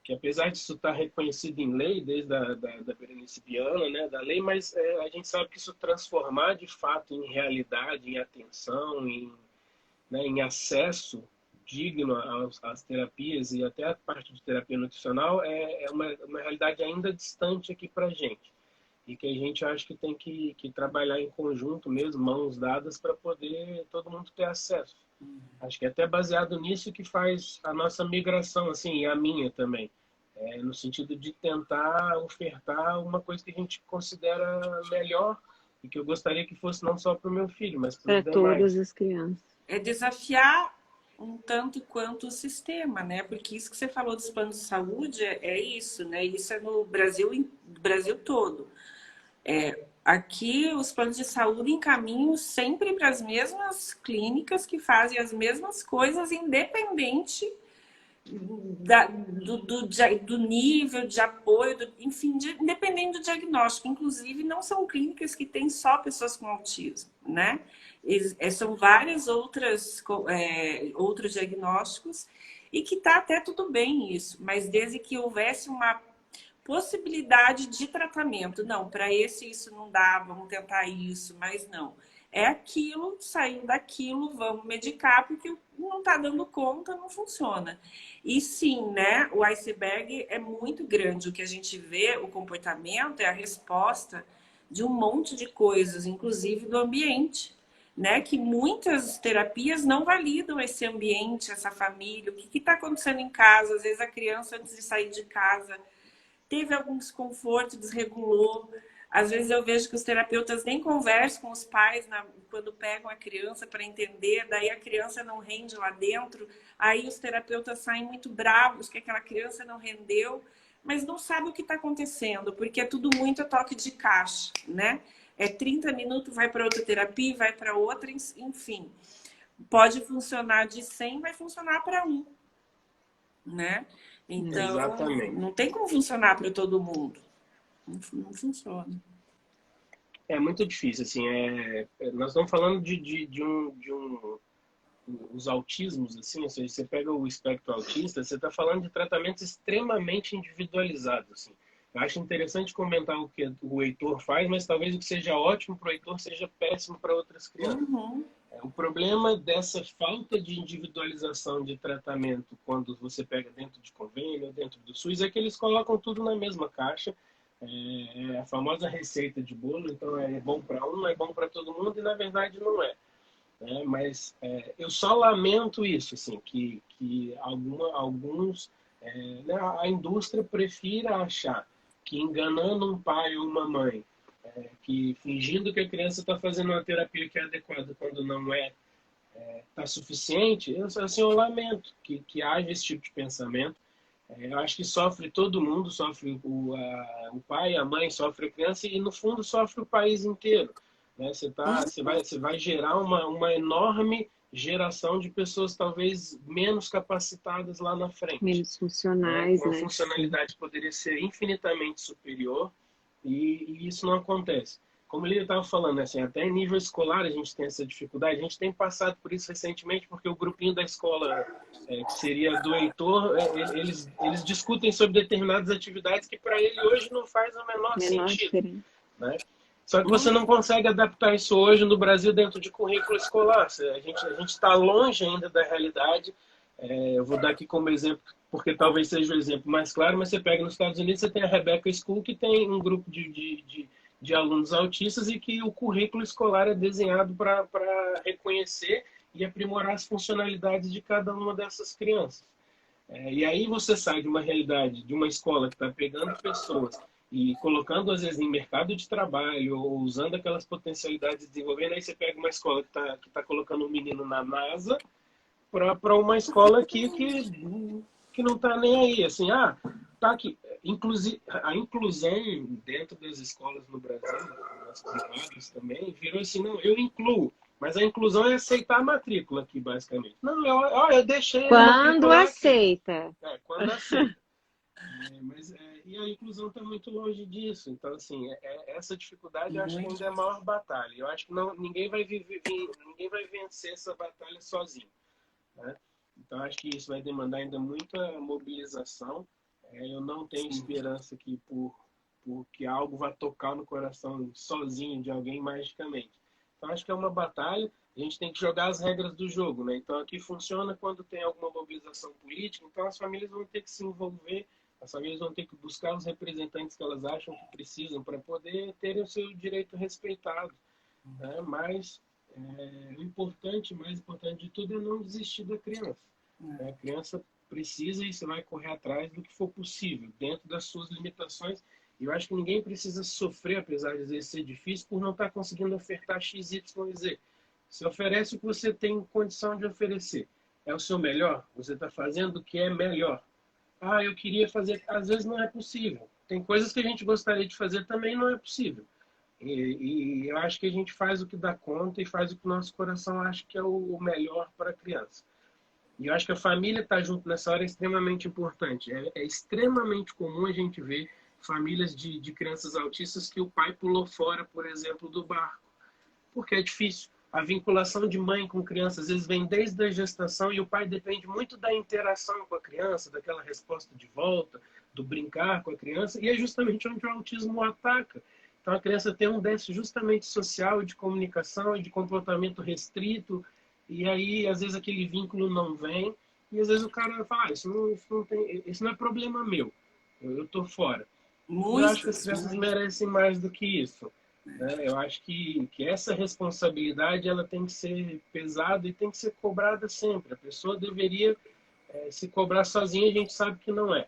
que apesar disso estar reconhecido em lei, desde da Berenice Viana, né, da lei, mas a gente sabe que isso transformar de fato em realidade, em atenção, em acesso digno às terapias e até a parte de terapia nutricional é uma realidade ainda distante aqui para a gente. E que a gente acha que tem que trabalhar em conjunto mesmo, mãos dadas, para poder todo mundo ter acesso. Acho que é até baseado nisso que faz a nossa migração, assim, e a minha também. No sentido de tentar ofertar uma coisa que a gente considera melhor e que eu gostaria que fosse não só para o meu filho, mas para os demais. Todas as crianças. É desafiar um tanto quanto o sistema, né? Porque isso que você falou dos planos de saúde é isso, né? Isso é no Brasil, Brasil todo. Aqui os planos de saúde encaminham sempre para as mesmas clínicas que fazem as mesmas coisas, independente do nível de apoio, enfim, independente do diagnóstico. Inclusive, não são clínicas que têm só pessoas com autismo, né? São várias outros diagnósticos e que está até tudo bem isso, mas desde que houvesse uma possibilidade de tratamento. Não, para isso não dá, vamos tentar isso, mas não. É aquilo, saiu daquilo, vamos medicar, porque não está dando conta, não funciona. E sim, né, o iceberg é muito grande. O que a gente vê, o comportamento, é a resposta de um monte de coisas, inclusive do ambiente. Né, que muitas terapias não validam esse ambiente, essa família, o que está acontecendo em casa. Às vezes a criança, antes de sair de casa, teve algum desconforto, desregulou. Às vezes eu vejo que os terapeutas nem conversam com os pais quando pegam a criança para entender, daí a criança não rende lá dentro, aí os terapeutas saem muito bravos que aquela criança não rendeu, mas não sabe o que está acontecendo, porque é tudo muito a toque de caixa, né? É 30 minutos, vai para outra terapia, vai para outra, enfim. Pode funcionar de 100, vai funcionar para 1, né? Então, Exatamente. não tem como funcionar para todo mundo. Não funciona. É muito difícil, assim, nós estamos falando os autismos, assim, ou seja, você pega o espectro autista, você está falando de tratamentos extremamente individualizados, assim. Eu acho interessante comentar o que o Heitor faz, mas talvez o que seja ótimo para o Heitor seja péssimo para outras crianças. Uhum. O problema dessa falta de individualização de tratamento quando você pega dentro de convênio, dentro do SUS, é que eles colocam tudo na mesma caixa. É a famosa receita de bolo, então é bom para um, é bom para todo mundo, e na verdade não é. Mas eu só lamento isso, assim, que alguns, né, a indústria prefira achar que enganando um pai ou uma mãe, que fingindo que a criança está fazendo uma terapia que é adequada quando não está suficiente, eu lamento que haja esse tipo de pensamento. Eu acho que sofre todo mundo, sofre o pai, a mãe, sofre a criança e, no fundo, sofre o país inteiro. Né? Você vai gerar uma enorme geração de pessoas talvez menos capacitadas lá na frente. Menos Né? funcionais, Com a né? funcionalidade poderia ser infinitamente superior e isso não acontece. Como ele estava falando, né, assim, até em nível escolar a gente tem essa dificuldade. A gente tem passado por isso recentemente porque o grupinho da escola, que seria do Heitor, eles discutem sobre determinadas atividades que para ele hoje não faz o menor sentido. Diferença. Né? Só que você não consegue adaptar isso hoje no Brasil dentro de currículo escolar. A gente está longe ainda da realidade. Eu vou dar aqui como exemplo, porque talvez seja o exemplo mais claro, mas você pega nos Estados Unidos, você tem a Rebecca School, que tem um grupo de alunos autistas e que o currículo escolar é desenhado para reconhecer e aprimorar as funcionalidades de cada uma dessas crianças. E aí você sai de uma realidade, de uma escola que está pegando pessoas e colocando, às vezes, em mercado de trabalho ou usando aquelas potencialidades de desenvolvendo, aí você pega uma escola que tá colocando um menino na NASA para uma escola aqui que não está nem aí. Assim, tá aqui. A inclusão dentro das escolas no Brasil, nas privadas também, virou assim, não, eu incluo. Mas a inclusão é aceitar a matrícula aqui, basicamente. Não, eu deixei Quando aceita. Quando aceita. E a inclusão está muito longe disso. Então, assim, essa dificuldade eu acho que ainda é a maior batalha. Eu acho que ninguém vai vencer essa batalha sozinho. Né? Então, acho que isso vai demandar ainda muita mobilização. Eu não tenho esperança que que algo vá tocar no coração sozinho de alguém magicamente. Então, acho que é uma batalha. A gente tem que jogar as regras do jogo. Né? Então, aqui funciona quando tem alguma mobilização política. Então, as famílias vão ter que se envolver. As famílias vão ter que buscar os representantes que elas acham que precisam para poder ter o seu direito respeitado. Né? Mas o mais importante de tudo é não desistir da criança. A criança precisa e você vai correr atrás do que for possível, dentro das suas limitações. E eu acho que ninguém precisa sofrer, apesar de às vezes ser difícil, por não estar conseguindo ofertar X, Y e Z. Você oferece o que você tem condição de oferecer. É o seu melhor? Você está fazendo o que é melhor? Ah, eu queria fazer. Às vezes não é possível. Tem coisas que a gente gostaria de fazer também não é possível. E eu acho que a gente faz o que dá conta e faz o que o nosso coração acha que é o melhor para a criança. E eu acho que a família estar junto nessa hora é extremamente importante. É extremamente comum a gente ver famílias de crianças autistas que o pai pulou fora, por exemplo, do barco. Porque é difícil. A vinculação de mãe com criança às vezes vem desde a gestação e o pai depende muito da interação com a criança, daquela resposta de volta, do brincar com a criança, e é justamente onde o autismo ataca. Então a criança tem um déficit justamente social, de comunicação e de comportamento restrito, e aí às vezes aquele vínculo não vem, e às vezes o cara fala, isso não é problema meu, eu estou fora. E eu acho que as crianças merecem mais do que isso. Né? Eu acho que essa responsabilidade ela tem que ser pesada e tem que ser cobrada sempre. A pessoa deveria se cobrar sozinha, a gente sabe que não é.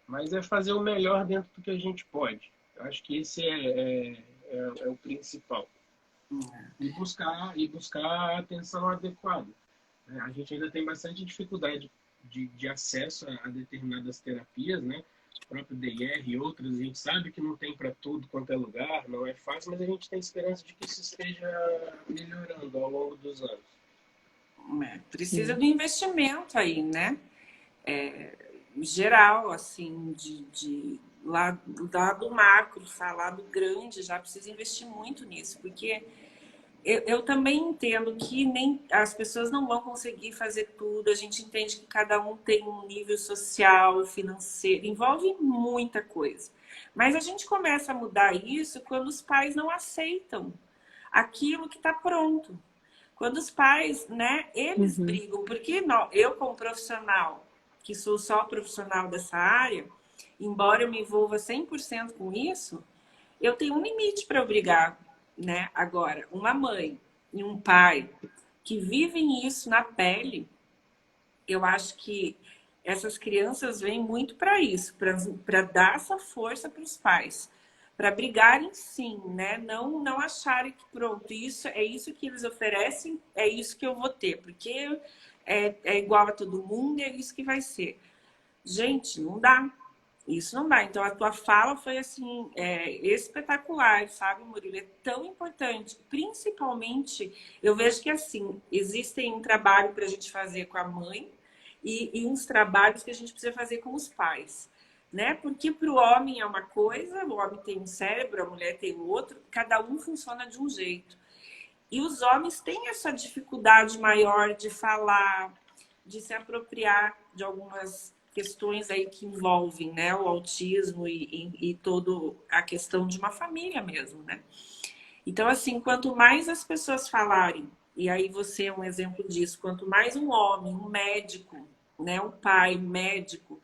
Mas é fazer o melhor dentro do que a gente pode. Eu acho que esse é o principal. E buscar a atenção adequada. A gente ainda tem bastante dificuldade de acesso a determinadas terapias, né? O próprio DIR e outras, a gente sabe que não tem para tudo quanto é lugar, não é fácil, mas a gente tem esperança de que isso esteja melhorando ao longo dos anos. Precisa do investimento aí, né? Geral, assim, lá do lado macro, lado grande, já precisa investir muito nisso, porque eu também entendo que nem as pessoas não vão conseguir fazer tudo. A gente entende que cada um tem um nível social, financeiro, envolve muita coisa. Mas a gente começa a mudar isso quando os pais não aceitam aquilo que está pronto. Quando os pais, né, eles brigam. Porque não, eu, como profissional, que sou só profissional dessa área, embora eu me envolva 100% com isso, eu tenho um limite para eu brigar. Né? Agora, uma mãe e um pai que vivem isso na pele, eu acho que essas crianças vêm muito para isso, para dar essa força para os pais, para brigarem sim, né? Não acharem que pronto, isso é isso que eles oferecem, é isso que eu vou ter, porque é igual a todo mundo e é isso que vai ser. Gente, não dá. Isso não dá. Então, a tua fala foi, assim, espetacular, sabe, Murilo? É tão importante. Principalmente, eu vejo que, assim, existem um trabalho para a gente fazer com a mãe e uns trabalhos que a gente precisa fazer com os pais, né? Porque para o homem é uma coisa, o homem tem um cérebro, a mulher tem o outro, cada um funciona de um jeito. E os homens têm essa dificuldade maior de falar, de se apropriar de algumas questões aí que envolvem, né, o autismo e toda a questão de uma família mesmo, né? Então, assim, quanto mais as pessoas falarem, e aí você é um exemplo disso, quanto mais um homem, um médico, né, um pai, um médico,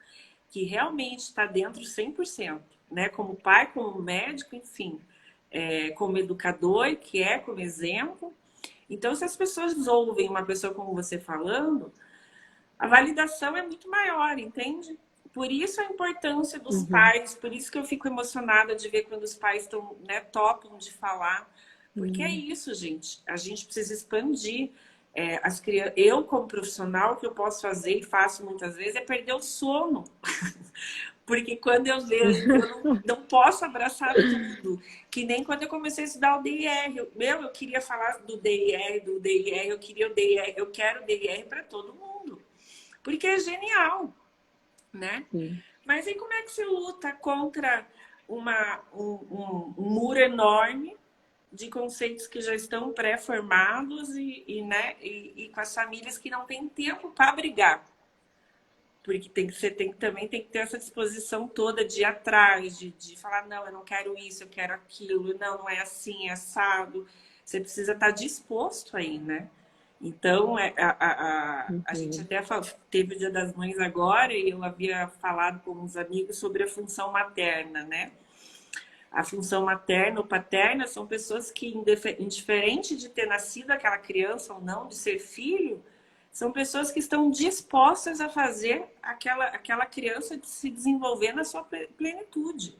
que realmente está dentro 100%, né, como pai, como médico, enfim, como educador, que é como exemplo. Então, se as pessoas ouvem uma pessoa como você falando, a validação é muito maior, entende? Por isso a importância dos pais, por isso que eu fico emocionada de ver quando os pais estão, né, topam de falar. Porque é isso, gente. A gente precisa expandir. As crianças, eu, como profissional, o que eu posso fazer e faço muitas vezes é perder o sono. Porque quando eu vejo, eu não posso abraçar tudo. Que nem quando eu comecei a estudar o DIR. Eu queria falar do DIR, eu queria o DIR, eu quero o DIR para todo mundo. Porque é genial, né? Sim. Mas aí como é que se luta contra um muro enorme de conceitos que já estão pré-formados né, com as famílias que não têm tempo para brigar? Porque também tem que ter essa disposição toda de ir atrás, de falar, não, eu não quero isso, eu quero aquilo, não é assim, é assado. Você precisa estar disposto aí, né? Então, a gente até teve o Dia das Mães agora e eu havia falado com uns amigos sobre a função materna, né? A função materna ou paterna são pessoas que, indiferente de ter nascido aquela criança ou não, de ser filho, são pessoas que estão dispostas a fazer aquela criança se desenvolver na sua plenitude.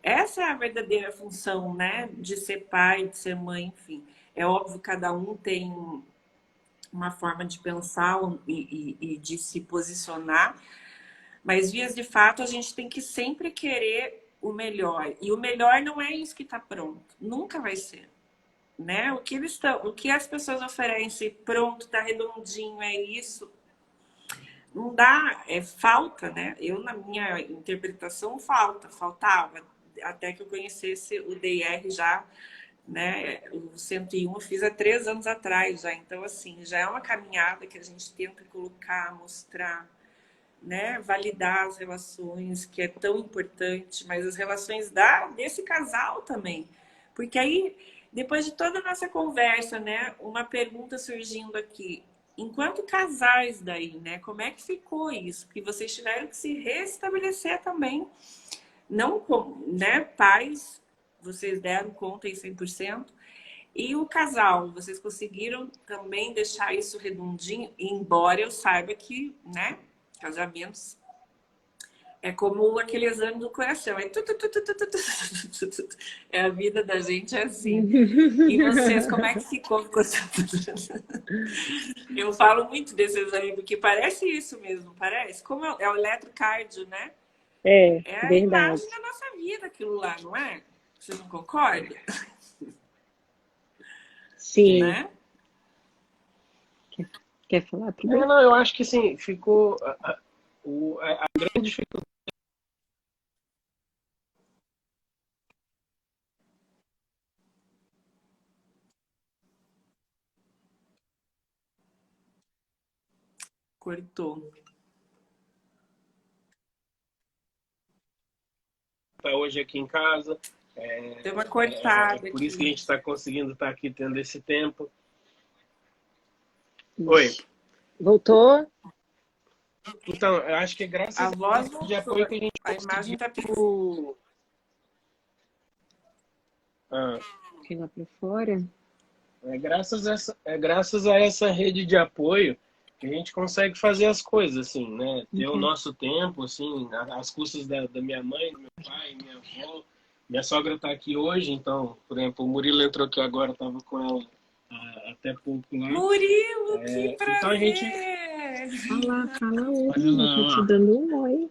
Essa é a verdadeira função, né? De ser pai, de ser mãe, enfim. É óbvio que cada um tem uma forma de pensar e de se posicionar, mas vias de fato a gente tem que sempre querer o melhor, e o melhor não é isso que está pronto, nunca vai ser, né? O que as pessoas oferecem pronto, tá redondinho, é isso, não dá, é falta, né? Eu, na minha interpretação, faltava, até que eu conhecesse o DIR já, né? O 101 eu fiz há 3 anos atrás já, então assim, já é uma caminhada que a gente tenta colocar, mostrar, né? Validar as relações, que é tão importante, mas as relações desse casal também, porque aí, depois de toda a nossa conversa, né? Uma pergunta surgindo aqui, enquanto casais daí, né? Como é que ficou isso? Porque vocês tiveram que se restabelecer também, não como, né? Pais, vocês deram conta em 100%. E o casal, vocês conseguiram também deixar isso redondinho, embora eu saiba que, né, casamentos é como aquele exame do coração, é a vida da gente é assim. E vocês, como é que ficou? Eu falo muito desse exame, porque parece isso mesmo, parece. Como é o eletrocardio, né? É, É a verdade. imagem da nossa vida aquilo lá, não é? Você não concorda? Sim. Né? Quer falar primeiro? Não, eu acho que sim, ficou a grande dificuldade. Cortou. Tá hoje aqui em casa. Deu uma cortada Por isso que a aqui. gente está conseguindo estar aqui tendo esse tempo. Oi. Voltou? Então, eu acho que é A graças voz ao de voltou. apoio que a gente A imagem tá conseguiu. Fiquei lá para fora. Graças a essa rede de apoio que a gente consegue fazer as coisas, assim, né? Ter o nosso tempo, assim, às custas da minha mãe, do meu pai, minha avó. Minha sogra está aqui hoje, então, por exemplo, o Murilo entrou aqui agora, estava com ela até pouco lá. Murilo, que prazer! Então a gente... Fala oi. Olha lá, Eu tô te ó. dando um oi.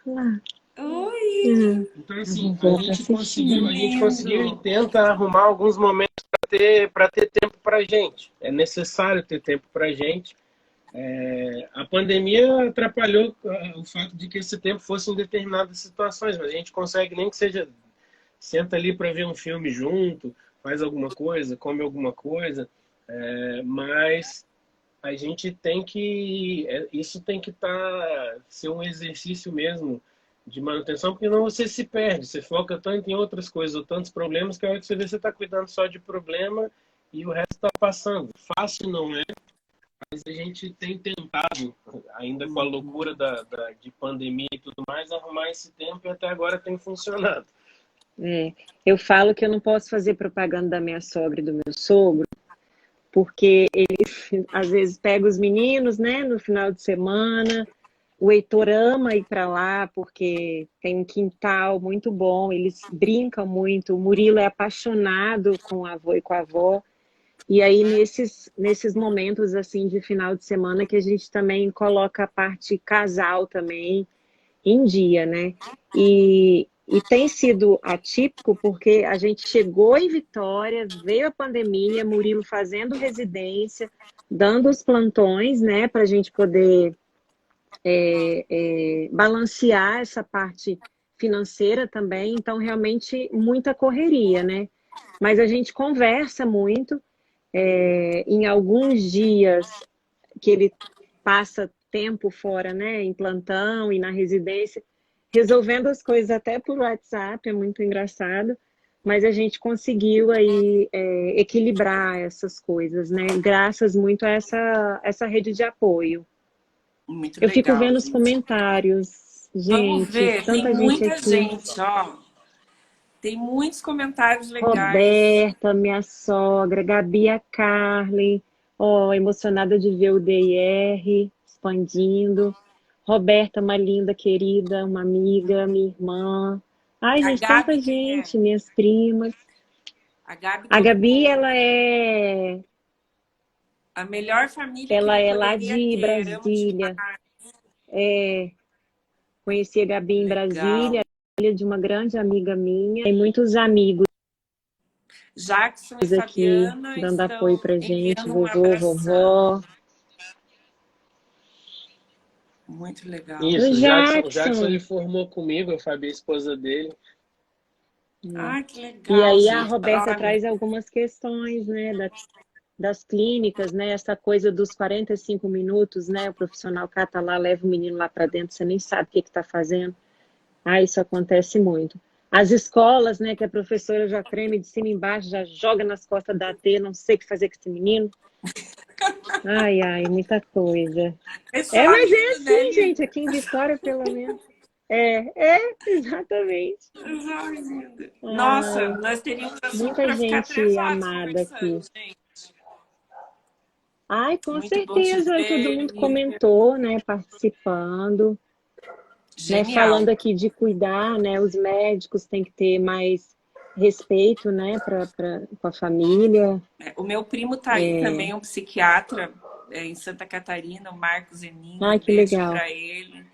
Olha lá. Oi! Então, assim, vou a gente Lindo. conseguiu e tenta arrumar alguns momentos para ter tempo para gente. É necessário ter tempo para gente. A pandemia atrapalhou o fato de que esse tempo fosse em determinadas situações, mas a gente consegue, nem que seja, senta ali para ver um filme junto, faz alguma coisa, come alguma coisa, mas a gente tem que, isso tem que ser um exercício mesmo de manutenção, porque não você se perde, você foca tanto em outras coisas, ou tantos problemas, que a hora que você vê, você está cuidando só de problema e o resto está passando. Fácil não é, mas a gente tem tentado, ainda com a loucura de pandemia e tudo mais, arrumar esse tempo e até agora tem funcionado. Eu falo que eu não posso fazer propaganda da minha sogra e do meu sogro, porque eles, às vezes, pegam os meninos, né, no final de semana. O Heitor ama ir para lá, porque tem um quintal muito bom, eles brincam muito. O Murilo é apaixonado com o avô e com a avó. E aí, nesses momentos, assim, de final de semana, que a gente também coloca a parte casal também em dia, né? E tem sido atípico porque a gente chegou em Vitória, veio a pandemia, Murilo fazendo residência, dando os plantões, né, para a gente poder balancear essa parte financeira também. Então, realmente, muita correria, né? Mas a gente conversa muito. Em alguns dias que ele passa tempo fora, né, em plantão e na residência, resolvendo as coisas até por WhatsApp, é muito engraçado, mas a gente conseguiu aí equilibrar essas coisas, né, graças muito a essa rede de apoio. Muito Eu fico legal, vendo os gente. comentários, Vamos gente, ver, tem tanta gente muita aqui. gente, ó. Tem muitos comentários legais. Roberta, minha sogra, Gabi, a Carly, ó, emocionada de ver o DIR expandindo. Roberta, uma linda, querida, uma amiga, minha irmã. Ai, A gente, Gabi, tanta quem é? gente, minhas primas. A Gabi A Gabi, colocou. ela é A melhor família que Ela ele é lá poderia de ter. Amo Brasília. demais. É, conheci a Gabi em Brasília, Legal. filha de uma grande amiga minha. Tem muitos amigos Jackson e aqui Fabiana dando apoio estão pra gente, enviando um vovô, abração. vovó. Muito legal. O Isso, o Jackson ele Jackson. formou comigo, a Fabi, a esposa dele. Ai, que E legal, aí a gente. Roberta Olha, traz algumas questões, né, das clínicas, né, essa coisa dos 45 minutos, né, o profissional cata lá, leva o menino lá para dentro, você nem sabe o que está fazendo. Ah, isso acontece muito. As escolas, né, que a professora já treme de cima e embaixo, já joga nas costas da AT, não sei o que fazer com esse menino. Ai, ai, muita coisa. é É, só mas é lindo, né, assim, gente, Lívia? aqui em Vitória, pelo menos. Exatamente. É só lindo. Nossa, Ai, nós teríamos assunto muita para ficar gente 3 horas amada conversando, aqui. gente. Ai, com Muito bom te certeza, todo ver, mundo Lívia. comentou, né, participando, né, falando Genial. aqui de cuidar, né, os médicos têm que ter mais respeito, né, com a família. O meu primo tá aí também, um psiquiatra em Santa Catarina, o Marcos Eninho, Ai, um que beijo legal. para ele.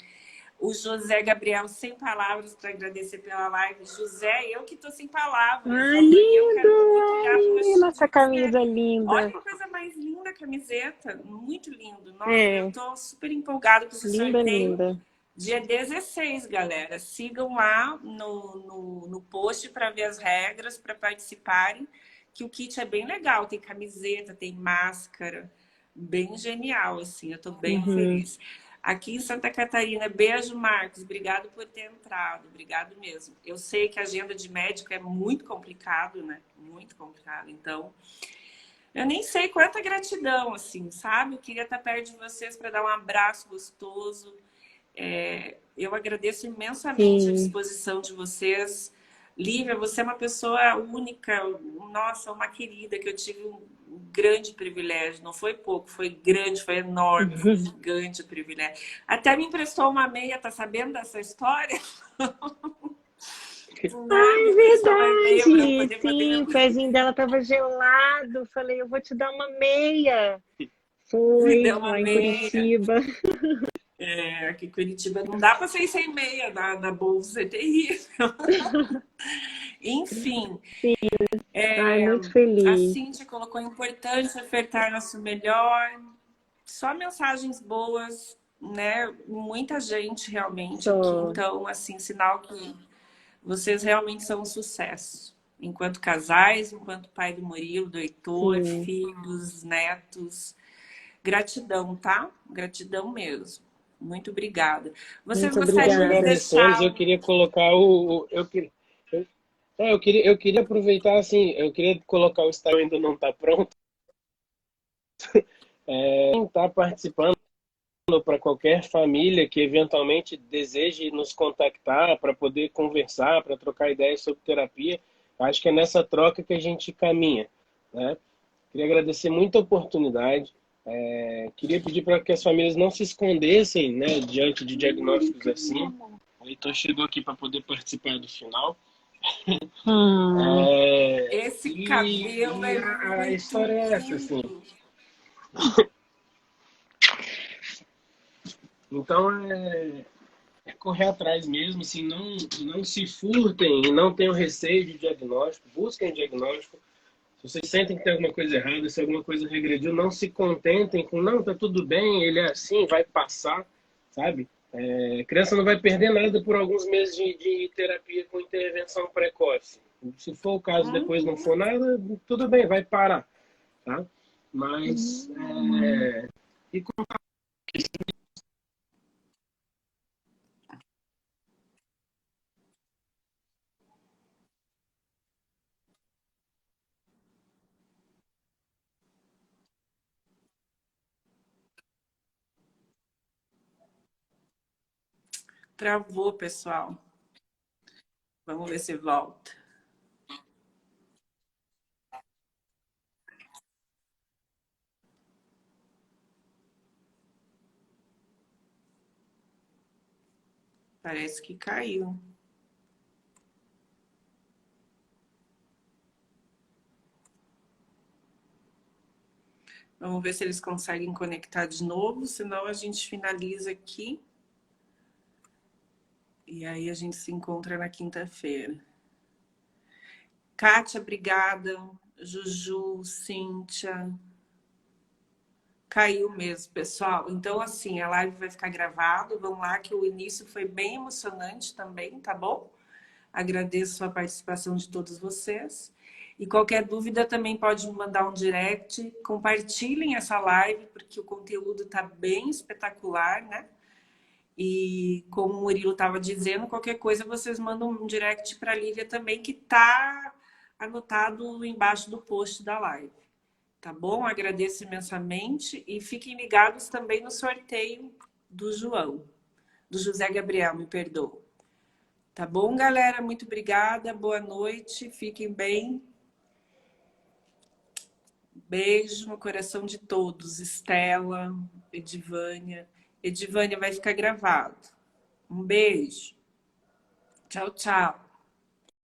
O José Gabriel, sem palavras para agradecer pela live. José, eu que tô sem palavras. Ai, E eu lindo! quero compartilhar com Ai, nossa você. camisa Olha linda. que coisa mais linda a camiseta, muito lindo. Nossa, eu É, tô super empolgado com esse linda, sorteio. linda. Dia 16, galera. Sigam lá no post para ver as regras, para participarem, que o kit é bem legal. Tem camiseta, tem máscara. Bem genial, assim. Eu tô bem Uhum. feliz. Aqui em Santa Catarina, beijo, Marcos. Obrigado por ter entrado. Obrigado mesmo. Eu sei que a agenda de médico é muito complicado, né? Muito complicado. Então, eu nem sei quanta gratidão, assim, sabe? Eu queria estar perto de vocês para dar um abraço gostoso. Eu agradeço imensamente a Sim. disposição de vocês. Lívia, você é uma pessoa única, nossa, uma querida, que eu tive um grande privilégio. Não foi pouco, foi grande, foi enorme, foi gigante o privilégio. Até me emprestou uma meia, tá sabendo dessa história? Né? Me Ai, emprestou uma meia para eu verdade. poder fazer Sim, o pezinho dela tava gelado. Falei, eu vou te dar uma meia. me deu Foi uma lá em meia. Curitiba. Aqui em Curitiba não dá para sair sem meia na bolsa, é terrível. Enfim, Ai, muito a feliz. Cíntia colocou importante ofertar nosso melhor. Só mensagens boas, né? Muita gente realmente aqui. Só. Então, assim, sinal que vocês realmente são um sucesso. Enquanto casais, enquanto pai do Murilo, do Heitor, Sim, filhos, netos. Gratidão, tá? Gratidão mesmo. Muito obrigada. Vocês muito Nós gostariam que de obrigada. agradecemos. deixar Eu queria colocar eu queria aproveitar assim, eu queria colocar o Instagram ainda não está pronto. Quem está participando para qualquer família que eventualmente deseje nos contactar para poder conversar, para trocar ideias sobre terapia, acho que é nessa troca que a gente caminha, né? Queria agradecer muito a oportunidade. Queria pedir para que as famílias não se escondessem, né, diante de diagnósticos assim. O Heitor chegou aqui para poder participar do final. Hum, esse E, cabelo e é a muito história é essa, assim. lindo. Então, é correr atrás mesmo, assim, não se furtem e não tenham receio de diagnóstico, busquem diagnóstico. Se vocês sentem que tem alguma coisa errada, se alguma coisa regrediu, não se contentem com, não, tá tudo bem, ele é assim, vai passar, sabe? A criança não vai perder nada por alguns meses de terapia com intervenção precoce. Se for o caso, depois não for nada, tudo bem, vai parar, tá? Mas, e Travou, pessoal. Vamos ver se volta. Parece que caiu. Vamos ver se eles conseguem conectar de novo, senão a gente finaliza aqui. E aí a gente se encontra na quinta-feira. Kátia, obrigada. Juju, Cíntia. Caiu mesmo, pessoal. Então, assim, a live vai ficar gravada. Vamos lá, que o início foi bem emocionante também, tá bom? Agradeço a participação de todos vocês. E qualquer dúvida também pode me mandar um direct. Compartilhem essa live, porque o conteúdo está bem espetacular, né? E como o Murilo estava dizendo, qualquer coisa vocês mandam um direct para a Lívia também, que está anotado embaixo do post da live. Tá bom? Agradeço imensamente e fiquem ligados também no sorteio do João, do José Gabriel, me perdoa. Tá bom, galera? Muito obrigada, boa noite, fiquem bem. Beijo no coração de todos. Estela, Edivânia. Edivânia vai ficar gravado. Um beijo. Tchau, tchau.